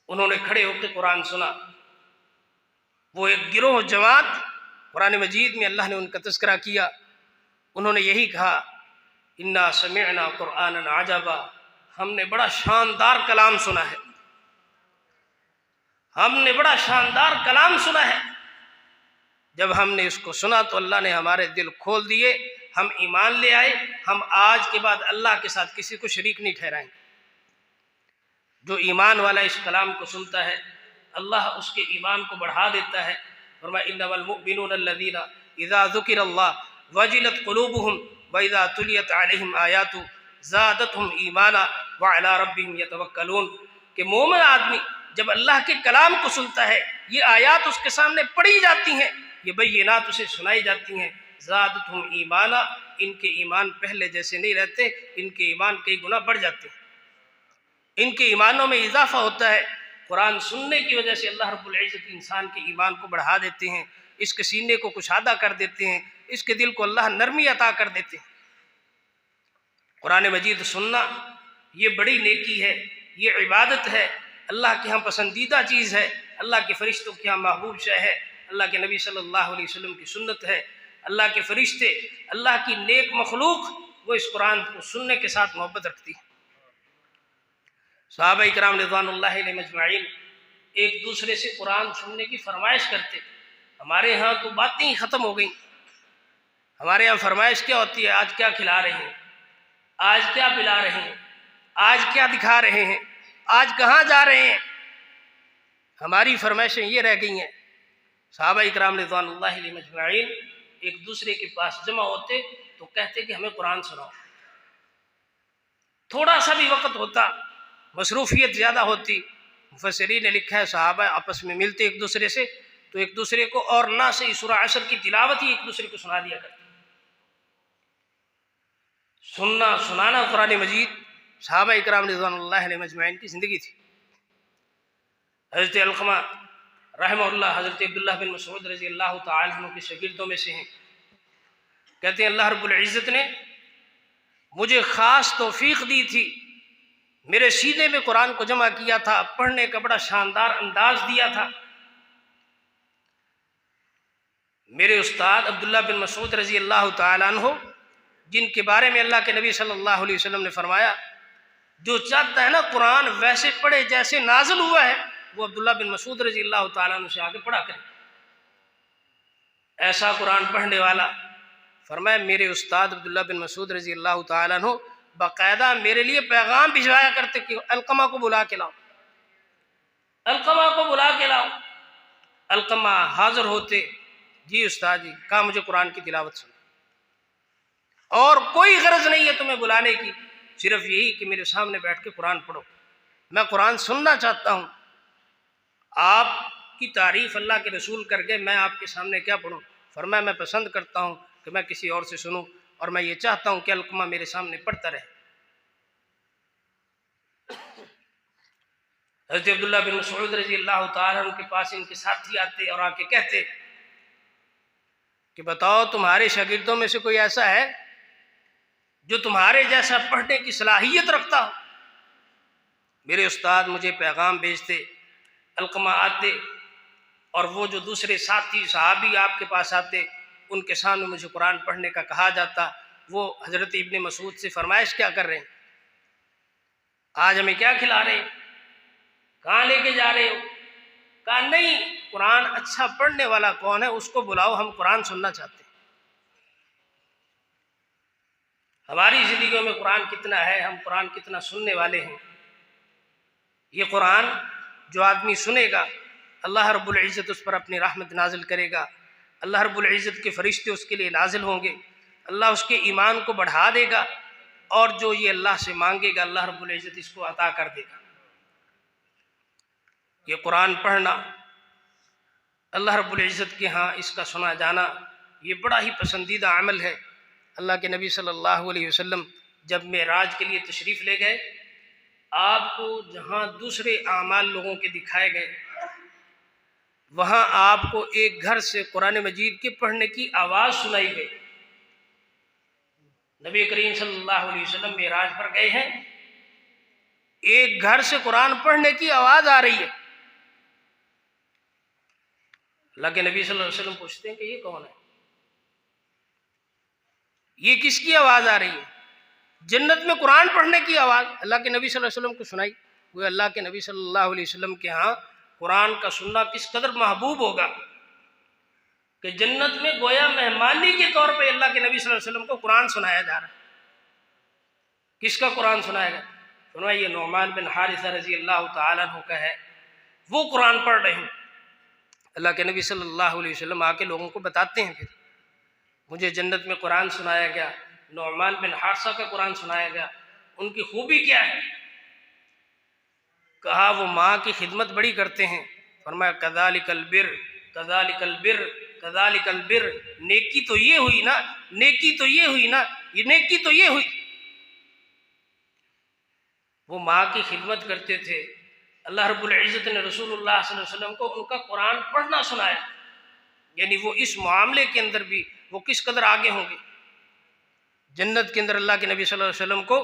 उन्होंने खड़े होकर कुरान सुना। वो एक गिरोह जमात, कुरान मजीद में अल्लाह ने उनका तज़किरा किया, उन्होंने यही कहा इन्ना समिअना क़ुरआनन अजबा, हमने बड़ा शानदार कलाम सुना है, हमने बड़ा शानदार कलाम सुना है। जब हमने इसको सुना तो अल्लाह ने हमारे दिल खोल दिए, हम ईमान ले आए। हम आज के बाद अल्लाह के साथ किसी को शरीक नहीं ठहराएंगे। जो ईमान वाला इस कलाम को सुनता है, अल्लाह उसके ईमान को बढ़ा देता है। फरमाया इन्नमल मुमिनूना अल्लज़ीना इज़ा ज़ुकिरल्लाह वजिलत क़ुलूबुहुम व इज़ा तुलियत अलैहिम आयातु ज़ादतहुम ईमाना व अला रब्बिहिम यतवक्कलून। कि मोमिन आदमी जब अल्लाह के कलाम को सुनता है, ये आयात उसके सामने पढ़ी जाती हैं, ये बैयिनात उसे सुनाई जाती हैं, ज़ादतहुम ईमाना, इनके ईमान पहले जैसे नहीं रहते, इनके ईमान कई गुना बढ़ जाते हैं, इनके ईमानों में इजाफा होता है। कुरान सुनने की वजह से अल्लाह रब्बुल इज़्ज़त इंसान के ईमान को बढ़ा देते हैं, इसके सीने को कुशादा कर देते हैं, इसके दिल को अल्लाह नरमी अता कर देते हैं। कुरान मजीद सुनना ये बड़ी नेकी है, ये इबादत है, अल्लाह के यहाँ पसंदीदा चीज़ है, अल्लाह के फरिश्तों के यहाँ महबूब शय है, अल्लाह के नबी सल्लल्लाहु अलैहि वसल्लम की सुन्नत है। अल्लाह के फरिश्ते, अल्लाह की नेक मखलूक, वो इस कुरान को सुनने के साथ मोहब्बत रखती है। सहाबा इकराम रिज़वानुल्लाहि अलैहिम अजमईन एक दूसरे से कुरान सुनने की फरमाइश करते। हमारे यहाँ तो बातें ही ख़त्म हो गई। हमारे यहाँ फरमाइश क्या होती है, आज क्या खिला रहे हैं, आज क्या पिला रहे हैं, आज क्या दिखा रहे हैं, आज कहाँ जा रहे हैं। हमारी फरमाइशें ये रह गई हैं। सहाबा इकराम रिज़वानुल्लाहि अलैहिम अजमईन एक दूसरे के पास जमा होते तो कहते कि हमें कुरान सुनाओ। थोड़ा सा भी वक़्त होता, मसरूफियत ज़्यादा होती, मुफस्सिरीन ने लिखा है सहाबा आपस में मिलते एक दूसरे से तो एक दूसरे को और ना से सूरह असर की तिलावत ही एक दूसरे को सुना दिया करते। सुनना सुनाना कुरान मजीद सहाबा इकराम रिज़वानुल्लाहि अलैहिम अजमईन की ज़िंदगी थी। हज़रत अलक़मा रहमहुल्लाह हज़रत अब्दुल्लाह बिन मसऊद रज़ी अल्लाह तआला अन्हु के शागिर्दों में से हैं। कहते हैं अल्लाह रब्बुल इज़्ज़त ने मुझे ख़ास तौफ़ीक़ दी थी, मेरे सीने में कुरान को जमा किया था, पढ़ने का बड़ा शानदार अंदाज दिया था। मेरे उस्ताद अब्दुल्लाह बिन मसऊद रज़ी अल्लाह तआला अन्हु, जिनके बारे में अल्लाह के नबी सल्लल्लाहु अलैहि वसल्लम ने फरमाया जो चाहता है ना कुरान वैसे पढ़े जैसे नाज़िल हुआ है, वो अब्दुल्ला बिन मसऊद रज़ी अल्लाह तआला अन्हु से आगे पढ़ा करे। ऐसा कुरान पढ़ने वाला, फरमाया मेरे उस्ताद अब्दुल्ला बिन मसऊद रज़ी अल्लाह तआला अन्हु बाकायदा मेरे लिए पैगाम भिजवाया करते कि अलक़मा को बुला के लाओ, अलक़मा को बुला के लाओ। अलक़मा हाजिर होते, जी उस्ताद जी, कहा मुझे कुरान की तिलावत सुनो, और कोई गरज नहीं है तुम्हें बुलाने की, सिर्फ यही कि मेरे सामने बैठ के कुरान पढ़ो, मैं कुरान सुनना चाहता हूँ। आपकी तारीफ़ अल्लाह के रसूल कर गए, मैं आपके सामने क्या पढ़ूँ। फरमाया मैं पसंद करता हूँ कि मैं किसी और से सुनूँ, और मैं ये चाहता हूँ कि अलक़मा मेरे सामने पढ़ता रहे। हज़रत अब्दुल्लाह बिन मसऊद रज़ी अल्लाह तआला अन्हु के पास इनके साथी आते और आके कहते कि बताओ तुम्हारे शागिर्दों में से कोई ऐसा है जो तुम्हारे जैसा पढ़ने की सलाहियत रखता हो। मेरे उस्ताद मुझे पैगाम भेजते, अलक़मा आते, और वो जो दूसरे साथी सहाबी आपके पास आते, उनके सामने मुझे कुरान पढ़ने का कहा जाता, वो हज़रत इब्ने मसूद से फरमाइश क्या कर रहे हैं, आज हमें क्या खिला रहे हो, कहाँ लेके जा रहे हो? कहा नहीं, कुरान अच्छा पढ़ने वाला कौन है उसको बुलाओ, हम कुरान सुनना चाहते हैं। हमारी ज़िंदगियों में कुरान कितना है, हम कुरान कितना सुनने वाले हैं। ये कुरान जो आदमी सुनेगा, अल्लाह रब्बुल इज़्ज़त उस पर अपनी रहमत नाजिल करेगा, अल्लाह रब्बुल इज़्ज़त के फरिश्ते उसके लिए नाजिल होंगे, अल्लाह उसके ईमान को बढ़ा देगा, और जो ये अल्लाह से मांगेगा अल्लाह रब्बुल इज़्ज़त इसको अता कर देगा। ये कुरान पढ़ना, अल्लाह रब्बुल इज़्ज़त के यहाँ इसका सुना जाना, ये बड़ा ही पसंदीदा अमल है। अल्लाह के नबी सल्लल्लाहु अलैहि वसल्लम जब मेराज के लिए तशरीफ़ ले गए, आपको जहाँ दूसरे आमाल लोगों के दिखाए गए, वहाँ आपको एक घर से कुरान मजीद के पढ़ने की आवाज़ सुनाई गई। नबी करीम सल्लल्लाहु अलैहि वसल्लम मेराज पर गए हैं, एक घर से कुरान पढ़ने की आवाज़ आ रही है। अल्लाह के नबी सल्लल्लाहु अलैहि वसल्लम पूछते हैं कि ये कौन है, ये किसकी आवाज़ आ रही है? जन्नत में कुरान पढ़ने की आवाज़ अल्लाह के नबी सल्लल्लाहु अलैहि वसल्लम को सुनाई। वो अल्लाह के नबी सल्लल्लाहु अलैहि वसल्लम के यहाँ कुरान का सुनना किस कदर महबूब होगा कि जन्नत में गोया मेहमानी के तौर पे अल्लाह के नबी सल्लल्लाहु अलैहि वसल्लम को कुरान सुनाया जा रहा है। किसका कुरान सुनाएगा? फरमाया ये नुअमान बिन हारिसा रज़ी अल्लाह तआला अन्हु का है, वो कुरान पढ़ रहे हैं। अल्लाह के नबी सल्लल्लाहु अलैहि वसल्लम आके लोगों को बताते हैं, फिर मुझे जन्नत में कुरान सुनाया गया, नुअमान बिन हारिसा का कुरान सुनाया गया, उनकी खूबी क्या है? कहा वो माँ की खिदमत बड़ी करते हैं। फरमाया कज़ालिकल बिर, कज़ालिकल बिर, कज़ालिकल बिर, नेकी तो ये हुई ना, नेकी तो ये हुई ना, ये नेकी तो ये हुई। वो माँ की खिदमत करते थे। अल्लाह रब्बुल इज़्ज़त ने रसूलुल्लाह सल्लल्लाहु अलैहि वसल्लम को उनका कुरान पढ़ना सुनाया, यानी वो इस मामले के अंदर भी वो किस कदर आगे होंगे। जन्नत के अंदर अल्लाह के नबी सल्लल्लाहु अलैहि वसल्लम को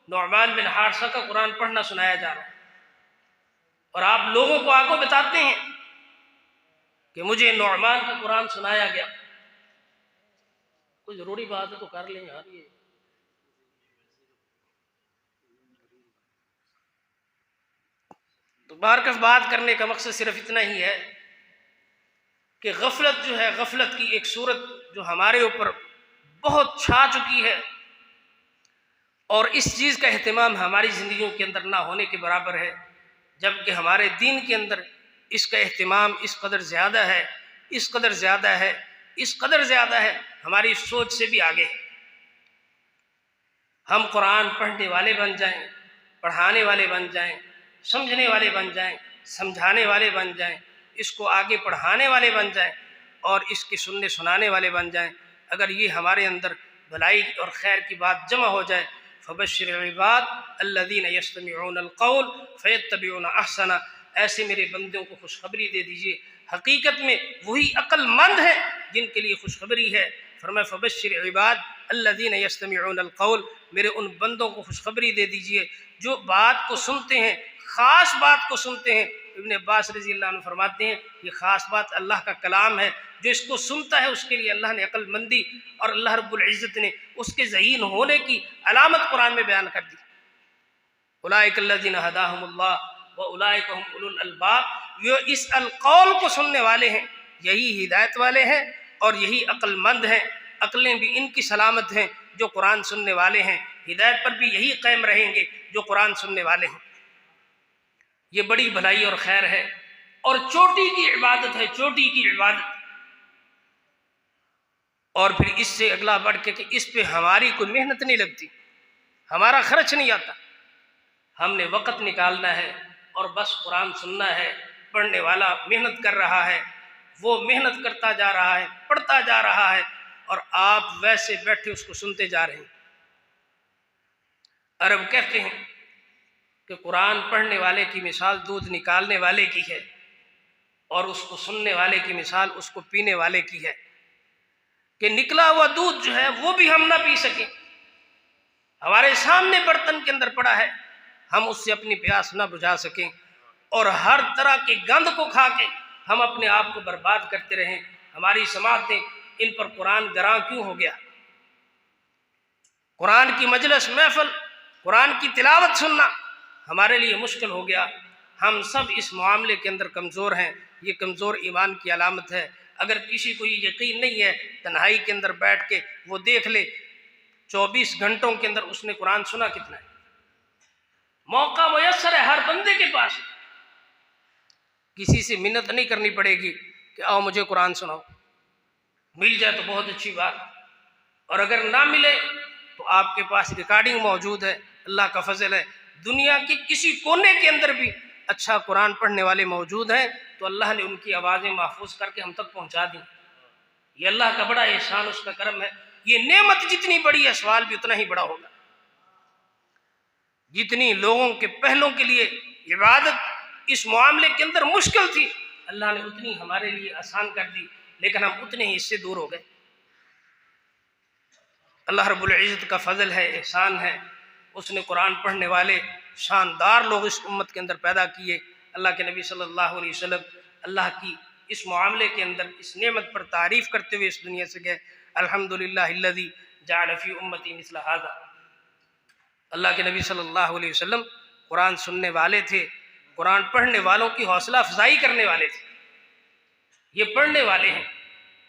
नुअमान बिन हारिसा का कुरान पढ़ना सुनाया जा रहा है, और आप लोगों को आगे बताते हैं कि मुझे नुअमान का कुरान सुनाया गया। कोई ज़रूरी बात है तो कर लें यार। ये तो बारकस बात करने का मकसद सिर्फ इतना ही है कि गफलत जो है, गफलत की एक सूरत जो हमारे ऊपर बहुत छा चुकी है, और इस चीज़ का एहतमाम हमारी ज़िंदगियों के अंदर ना होने के बराबर है, जबकि हमारे दीन के अंदर इसका एहतमाम इस कदर ज़्यादा है, इस कदर ज़्यादा है, इस कदर ज़्यादा है, हमारी सोच से भी आगे है। हम कुरान पढ़ने वाले बन जाएं, पढ़ाने वाले बन जाएं, समझने वाले बन जाएं, समझाने वाले बन जाएं, इसको आगे पढ़ाने वाले बन जाएं, और इसके सुनने सुनाने वाले बन जाएं। अगर ये हमारे अंदर भलाई और खैर की बात जमा हो जाए, फबश्शिर इबाद अल्लज़ीना यस्तमिऊनल क़ौल फ़यत्तबिऊना अहसना, ऐसे मेरे बंदों को खुशखबरी दे दीजिए, हकीकत में वही अक्लमंद है जिनके लिए खुशखबरी है। फरमाया फबश्शिर इबाद अल्लज़ीना यस्तमिऊनल क़ौल, मेरे उन बंदों को खुशखबरी दे दीजिए जो बात को सुनते हैं, ख़ास बात को सुनते हैं। इब्न अब्बास रज़ी अल्लाह अन्हु फरमाते हैं ये ख़ास बात अल्लाह का कलाम है, जो इसको सुनता है उसके लिए अल्लाह ने अक्लमंदी और अल्लाह रब्बुल इज़्ज़त ने उसके ज़हीन होने की अलामत कुरान में बयान कर दी। उलाइकल्लज़ीना हदाहुमुल्लाह व उलाइका हुम उलुल अलबाब, ये इस अलकौल को सुनने वाले हैं, यही हिदायत वाले हैं और यही अक्लमंद हैं। अक्लें भी इनकी सलामत हैं जो कुरान सुनने वाले हैं, हिदायत पर भी यही कायम रहेंगे जो कुरान सुनने वाले हैं। ये बड़ी भलाई और खैर है, और चोटी की इबादत है, चोटी की इबादत। और फिर इससे अगला बढ़ के कि इस पे हमारी कोई मेहनत नहीं लगती, हमारा खर्च नहीं आता, हमने वक़्त निकालना है और बस कुरान सुनना है। पढ़ने वाला मेहनत कर रहा है, वो मेहनत करता जा रहा है, पढ़ता जा रहा है, और आप वैसे बैठे उसको सुनते जा रहे हैं। अरब कहते हैं कि कुरान पढ़ने वाले की मिसाल दूध निकालने वाले की है, और उसको सुनने वाले की मिसाल उसको पीने वाले की है, कि निकला हुआ दूध जो है वो भी हम ना पी सकें, हमारे सामने बर्तन के अंदर पड़ा है, हम उससे अपनी प्यास ना बुझा सकें, और हर तरह के गंद को खा के हम अपने आप को बर्बाद करते रहें। हमारी समातें इन पर कुरान गरां क्यों हो गया? कुरान की मजलिस महफिल, कुरान की तिलावत सुनना हमारे लिए मुश्किल हो गया। हम सब इस मामले के अंदर कमज़ोर हैं। ये कमज़ोर ईमान की अलामत है। अगर किसी को ये यकीन नहीं है, तन्हाई के अंदर बैठ के वो देख ले 24 घंटों के अंदर उसने कुरान सुना कितना है। मौका मुयस्सर है हर बंदे के पास। किसी से मिन्नत नहीं करनी पड़ेगी कि आओ मुझे कुरान सुनाओ। मिल जाए तो बहुत अच्छी बात, और अगर ना मिले तो आपके पास रिकॉर्डिंग मौजूद है। अल्लाह का फजल है, दुनिया के किसी कोने के अंदर भी अच्छा कुरान पढ़ने वाले मौजूद हैं, तो अल्लाह ने उनकी आवाज़ें महफूज करके हम तक पहुंचा दी। ये अल्लाह का बड़ा एहसान, उसका करम है। ये नेमत जितनी बड़ी है, सवाल भी उतना ही बड़ा होगा। जितनी लोगों के पहलों के लिए इबादत इस मामले के अंदर मुश्किल थी, अल्लाह ने उतनी हमारे लिए आसान कर दी, लेकिन हम उतने ही इससे दूर हो गए। अल्लाह रब्बुल इज़्ज़त का फजल है, एहसान है, उसने कुरान पढ़ने वाले शानदार लोग इस उम्मत के अंदर पैदा किए। अल्लाह के नबी सल्लल्लाहु अलैहि वसल्लम अल्लाह की इस मामले के अंदर इस नेमत पर तारीफ़ करते हुए इस दुनिया से गए। अल्हम्दुलिल्लाहिल्लज़ी जअल फ़ी उम्मती मिस्ल हाज़ा। अल्लाह के नबी सल्लल्लाहु अलैहि वसल्लम कुरान सुनने वाले थे, कुरान पढ़ने वालों की हौसला अफजाई करने वाले थे। ये पढ़ने वाले हैं।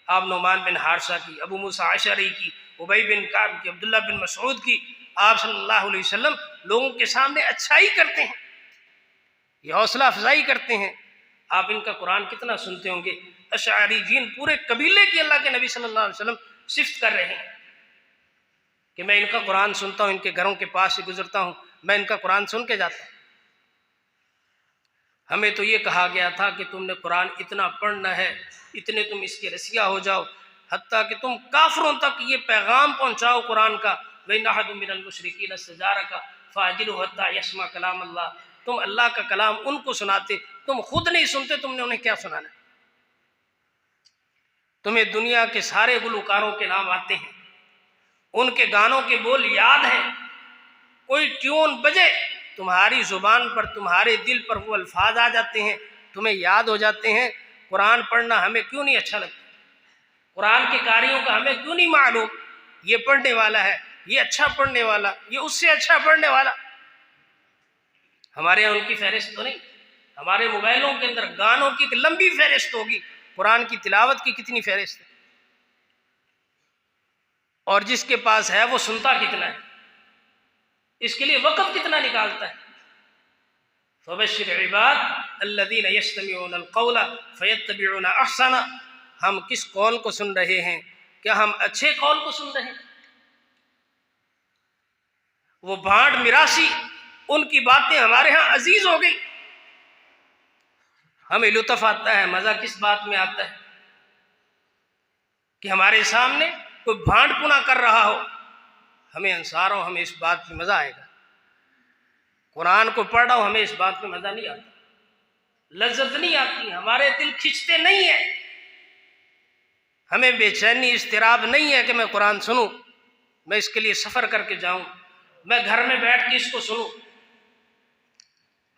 आप नुमान बिन हारिसा की, अबू मूसा अशअरी की, उबई बिन काब की, अब्दुल्लाह बिन मसऊद की, आप सल्लल्लाहु अलैहि वसल्लम लोगों के सामने अच्छाई करते हैं, ये हौसला अफजाई करते हैं। आप इनका कुरान कितना सुनते होंगे। अशअरी जीन पूरे कबीले की अल्लाह के नबी सल्लल्लाहु अलैहि वसल्लम सिफ्त कर रहे हैं कि मैं इनका कुरान सुनता हूँ, इनके घरों के पास से गुजरता हूँ, मैं इनका कुरान सुन के जाता हूँ। हमें तो ये कहा गया था कि तुमने कुरान इतना पढ़ना है, इतने तुम इसके रसिया हो जाओ, हत्ता कि तुम काफरों तक ये पैगाम पहुँचाओ कुरान का, वइन अहदुम मिनल मुशरिकीन इस्तजारका फाजिरहु हत्ता यस्मा कलाम अल्लाह। तुम अल्लाह का कलाम उनको सुनाते, तुम खुद नहीं सुनते, तुमने उन्हें क्या सुनाना। तुम्हें दुनिया के सारे गुलकारों के नाम आते हैं, उनके गानों के बोल याद हैं, कोई ट्यून बजे तुम्हारी जुबान पर, तुम्हारे दिल पर वो अल्फाज आ जाते हैं, तुम्हें याद हो जाते हैं। कुरान पढ़ना हमें क्यों नहीं अच्छा लगता? कुरान के कारियों का हमें क्यों नहीं मालूम? ये पढ़ने वाला है, ये अच्छा पढ़ने वाला, ये उससे अच्छा पढ़ने वाला। हमारे यहाँ उनकी फहरिस्त तो नहीं। हमारे मोबाइलों के अंदर गानों की एक लंबी फहरिस्त होगी, कुरान की तिलावत की कितनी फहरिस्त है, और जिसके पास है वो सुनता कितना है, इसके लिए वक़्त कितना निकालता है। फबश्शिर इबाद अल्लज़ीना यस्तमिऊना अल-क़ौला फ़यत्तबिऊना अहसना। हम किस कौल को सुन रहे हैं? क्या हम अच्छे कौल को सुन रहे हैं? वो भांड मिरासी, उनकी बातें हमारे यहाँ अजीज हो गई। हमें लुत्फ़ आता है, मज़ा किस बात में आता है कि हमारे सामने कोई भांड पुना कर रहा हो, हमें अंसारों, हमें इस बात में मज़ा आएगा। कुरान को पढ़ रहा हो, हमें इस बात में मज़ा नहीं आता, लज्जत नहीं आती, हमारे दिल खिंचते नहीं है, हमें बेचैनी इस्तिराब नहीं है कि मैं कुरान सुनूं, मैं इसके लिए सफ़र करके जाऊं, मैं घर में बैठ के इसको सुनूं।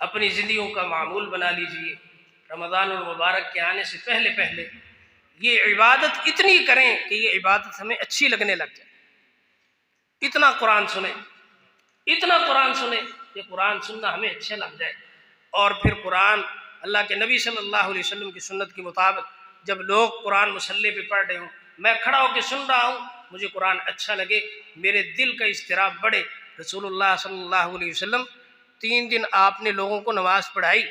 अपनी ज़िंदगियों का मामूल बना लीजिए, रमज़ानुल मुबारक के आने से पहले पहले ये इबादत इतनी करें कि ये इबादत हमें अच्छी लगने लग जाए। इतना कुरान सुने, इतना कुरान सुने कि कुरान सुनना हमें अच्छा लग जाए। और फिर कुरान अल्लाह के नबी सल्लल्लाहु अलैहि वसल्लम की सुन्नत के मुताबिक जब लोग कुरान मुसल्ले पे पढ़ रहे हों, मैं खड़ा होकर सुन रहा हूँ, मुझे कुरान अच्छा लगे, मेरे दिल का इज़्तिराब बढ़े। रसूलुल्लाह सल्लल्लाहु अलैहि वसल्लम 3 दिन आपने लोगों को नमाज पढ़ाई,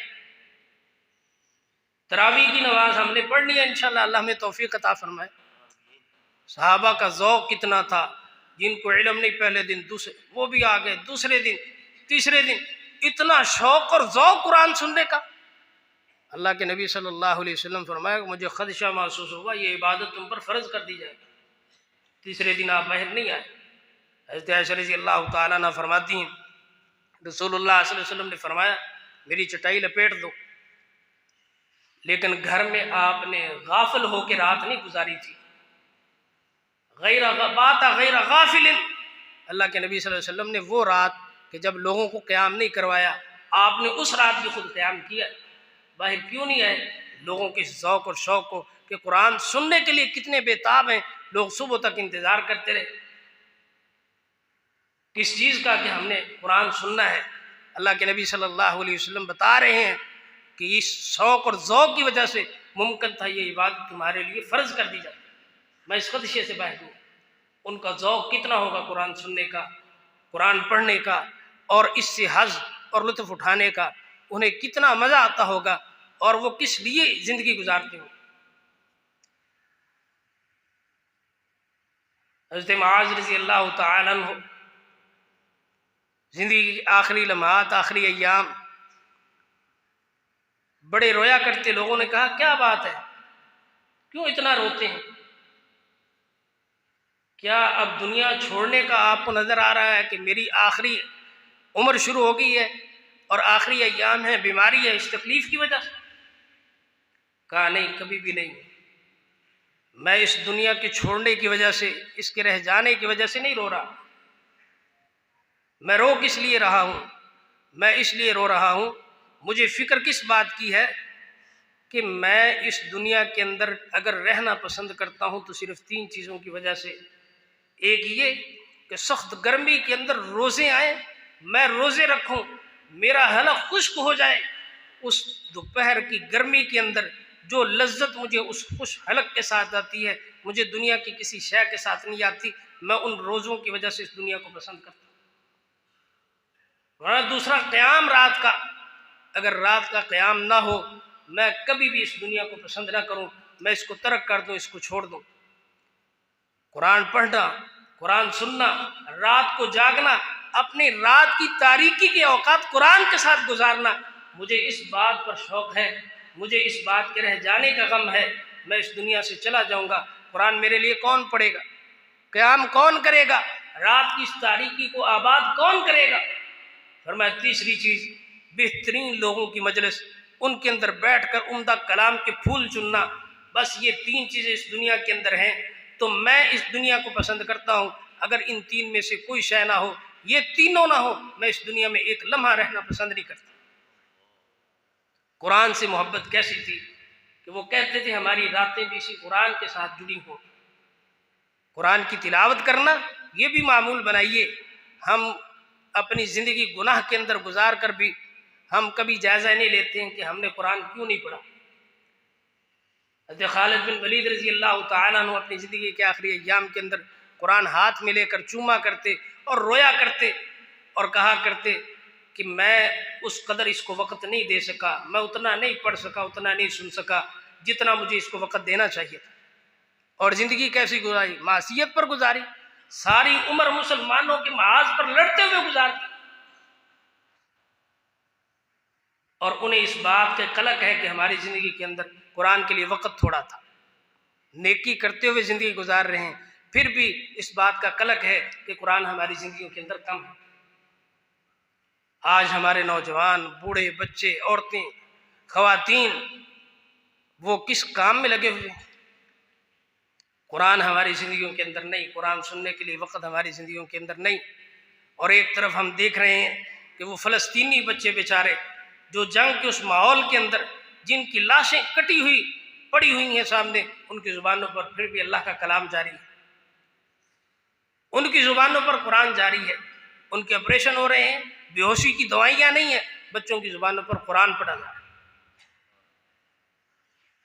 तरावी की नमाज हमने पढ़नी है इंशाअल्लाह, अल्लाह हमें तौफीक अता फरमाए। सहाबा का ज़ौक़ कितना था, जिनको इल्म नहीं पहले दिन, दूसरे वो भी आ गए, दूसरे दिन, तीसरे दिन, इतना शौक़ और ज़ौक़ कुरान सुनने का। अल्लाह के नबी सल्लल्लाहु अलैहि वसल्लम फरमाया मुझे खदशा महसूस हुआ ये इबादत तुम पर फ़र्ज़ कर दी जाए। तीसरे दिन आप बाहर नहीं आए। हज़रत आयशा रज़ी अल्लाह तआला अन्हा फरमाती हैं रसूलुल्लाह सल्लल्लाहु अलैहि वसल्लम ने फरमाया मेरी चटाई लपेट दो, लेकिन घर में आपने गाफिल होकर रात नहीं गुजारी थी। गैर गाफिलिन, अल्लाह के नबी सल्लल्लाहु अलैहि वसल्लम ने वो रात कि जब लोगों को क़याम नहीं करवाया, आपने उस रात भी खुद क़याम किया। बाहर क्यों नहीं आए? लोगों के ज़ौक़ और शौक़ को कि कुरान सुनने के लिए कितने बेताब हैं, लोग सुबह तक इंतज़ार करते रहे। किस चीज़ का कि हमने कुरान सुनना है। अल्लाह के नबी सल्लल्लाहु अलैहि वसल्लम बता रहे हैं कि इस शौक़ और ज़ौक़ की वजह से मुमकिन था ये इबादत तुम्हारे लिए फ़र्ज़ कर दी जाए। मैं इस खदशे से बाहर हूँ, उनका ज़ौक़ कितना होगा कुरान सुनने का, कुरान पढ़ने का, और इससे हज़ और लुत्फ़ उठाने का, उन्हें कितना मज़ा आता होगा और वो किस लिए ज़िंदगी गुजारते हो। हज़रत मुआज़ रज़ी अल्लाह तआला अन्हु ज़िंदगी की आखिरी लम्हात, आखिरी अय्याम बड़े रोया करते। लोगों ने कहा क्या बात है, क्यों इतना रोते हैं? क्या अब दुनिया छोड़ने का आपको नज़र आ रहा है कि मेरी आखिरी उम्र शुरू हो गई है और आखिरी अय्याम है, बीमारी है, इस तकलीफ़ की वजह से? कहा नहीं, कभी भी नहीं। मैं इस दुनिया के छोड़ने की वजह से, इसके रह जाने की वजह से नहीं रो रहा। मैं रो किस लिए रहा हूँ? मैं इसलिए रो रहा हूँ, मुझे फ़िक्र किस बात की है कि मैं इस दुनिया के अंदर अगर रहना पसंद करता हूँ तो सिर्फ़ 3 चीज़ों की वजह से। एक ये कि सख्त गर्मी के अंदर रोज़े आए, मैं रोज़े रखूं, मेरा हलक खुश्क हो जाए, उस दोपहर की गर्मी के अंदर जो लज्जत मुझे उस खुश हलक के साथ आती है, मुझे दुनिया की किसी शय के साथ नहीं आती। मैं उन रोज़ों की वजह से इस दुनिया को पसंद करता हूँ। और दूसरा क़याम रात का, अगर रात का क़याम ना हो, मैं कभी भी इस दुनिया को पसंद ना करूँ, मैं इसको तर्क कर दूँ, इसको छोड़ दूँ। कुरान पढ़ना, कुरान सुनना, रात को जागना, अपनी रात की तारीकी के औकात कुरान के साथ गुजारना, मुझे इस बात पर शौक़ है, मुझे इस बात के रह जाने का गम है। मैं इस दुनिया से चला जाऊंगा, कुरान मेरे लिए कौन पढ़ेगा? क़याम कौन करेगा? रात की इस तारीकी को आबाद कौन करेगा? फरमाया तीसरी चीज़, बेहतरीन लोगों की मजलिस, उनके अंदर बैठकर उम्दा कलाम के फूल चुनना। बस ये 3 चीज़ें इस दुनिया के अंदर हैं तो मैं इस दुनिया को पसंद करता हूँ। अगर इन 3 में से कोई शय ना हो, ये तीनों ना हो, मैं इस दुनिया में एक लम्हा रहना पसंद नहीं करता। कुरान से मोहब्बत कैसी थी कि वो कहते थे हमारी रातें भी इसी कुरान के साथ जुड़ी हों। कुरान की तिलावत करना ये भी मामूल बनाइए। हम अपनी ज़िंदगी गुनाह के अंदर गुजार कर भी हम कभी जायज़ा नहीं लेते हैं कि हमने कुरान क्यों नहीं पढ़ा। हज़रत खालिद बिन वलीद रज़ी अल्लाह तआला अन्हु अपनी ज़िंदगी के आखिरी अय्याम के अंदर कुरान हाथ में लेकर चूमा करते और रोया करते और कहा करते कि मैं उस कदर इसको वक़्त नहीं दे सका, मैं उतना नहीं पढ़ सका, उतना नहीं सुन सका जितना मुझे इसको वक़्त देना चाहिए था। और ज़िंदगी कैसी गुजारी? मासियत पर गुजारी, सारी उम्र मुसलमानों के महाज पर लड़ते हुए गुजारी। और उन्हें इस बात के कलक है कि हमारी ज़िंदगी के अंदर कुरान के लिए वक़्त थोड़ा था, नेकी करते हुए ज़िंदगी गुजार रहे हैं, फिर भी इस बात का कलक है कि कुरान हमारी ज़िंदगियों के अंदर कम है। आज हमारे नौजवान, बूढ़े, बच्चे, औरतें, ख़वातीन वो किस काम में लगे हुए हैं? कुरान हमारी ज़िंदगियों के अंदर नहीं, कुरान सुनने के लिए वक़्त हमारी ज़िंदगियों के अंदर नहीं। और एक तरफ हम देख रहे हैं कि वो फ़लस्तीनी बच्चे बेचारे जो जंग के उस माहौल के अंदर जिनकी लाशें कटी हुई पड़ी हुई हैं सामने, उनकी ज़ुबानों पर फिर भी अल्लाह का कलाम जारी है, उनकी ज़ुबानों पर कुरान जारी है। उनके ऑपरेशन हो रहे हैं, बेहोशी की दवाइयाँ नहीं है, बच्चों की ज़ुबानों पर कुरान पढ़ा जा रहा है।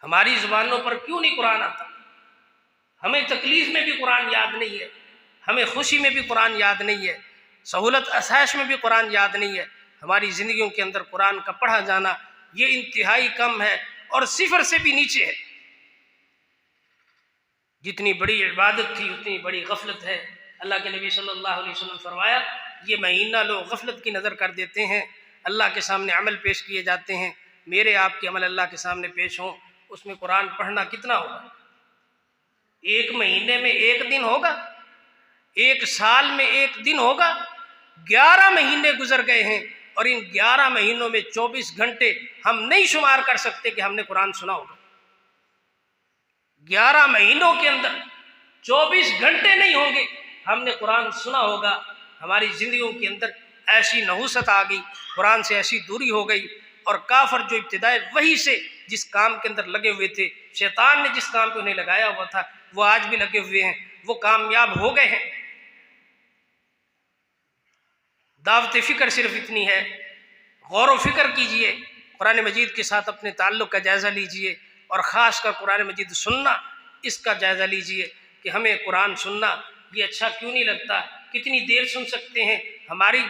हमारी ज़ुबानों पर क्यों नहीं कुरान आता? हमें तकलीफ़ में भी कुरान याद नहीं है, हमें खुशी में भी कुरान याद नहीं है, सहूलत आसाइश में भी कुरान याद नहीं है। हमारी ज़िंदगियों के अंदर कुरान का पढ़ा जाना ये इंतहाई कम है और सिफर से भी नीचे है। जितनी बड़ी इबादत थी उतनी बड़ी गफलत है। अल्लाह के नबी सल्लल्लाहु अलैहि वसल्लम फरमाया, ये महीना लोग गफलत की नज़र कर देते हैं, अल्लाह के सामने अमल पेश किए जाते हैं। मेरे आपके अमल अल्लाह के सामने पेश हों, उसमें कुरान पढ़ना कितना होगा? एक महीने में एक दिन होगा, एक साल में एक दिन होगा। 11 महीने गुजर गए हैं और इन 11 महीनों में 24 घंटे हम नहीं शुमार कर सकते कि हमने कुरान सुना होगा। 11 महीनों के अंदर 24 घंटे नहीं होंगे हमने कुरान सुना होगा। हमारी जिंदगियों के अंदर ऐसी नहुसत आ गई, कुरान से ऐसी दूरी हो गई, और काफर जो इब्तिदाई वही से जिस काम के अंदर लगे हुए थे, शैतान ने जिस काम पे उन्हें लगाया हुआ था, वो आज भी लगे हुए हैं, वो कामयाब हो गए हैं। दावत फ़िक्र सिर्फ इतनी है, गौर व फिक्र कीजिए, कुरान मजीद के साथ अपने ताल्लुक़ का जायज़ा लीजिए और ख़ास कर कुरान मजीद सुनना, इसका जायज़ा लीजिए कि हमें कुरान सुनना ये अच्छा क्यों नहीं लगता, कितनी देर सुन सकते हैं, हमारी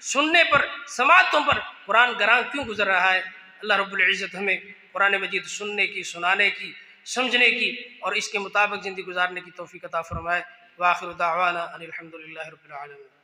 सुनने पर समातों पर कुरान गरां क्यों गुजर रहा है। अल्लाह रब्बुल इज़्ज़त हमें कुरान मजीद सुनने की, सुनाने की, समझने की और इसके मुताबिक ज़िंदगी गुजारने की तौफ़ीक़ अता फ़रमाए। व आखिरु दावाना अनिल हम्दुलिल्लाहि रब्बिल आलमीन।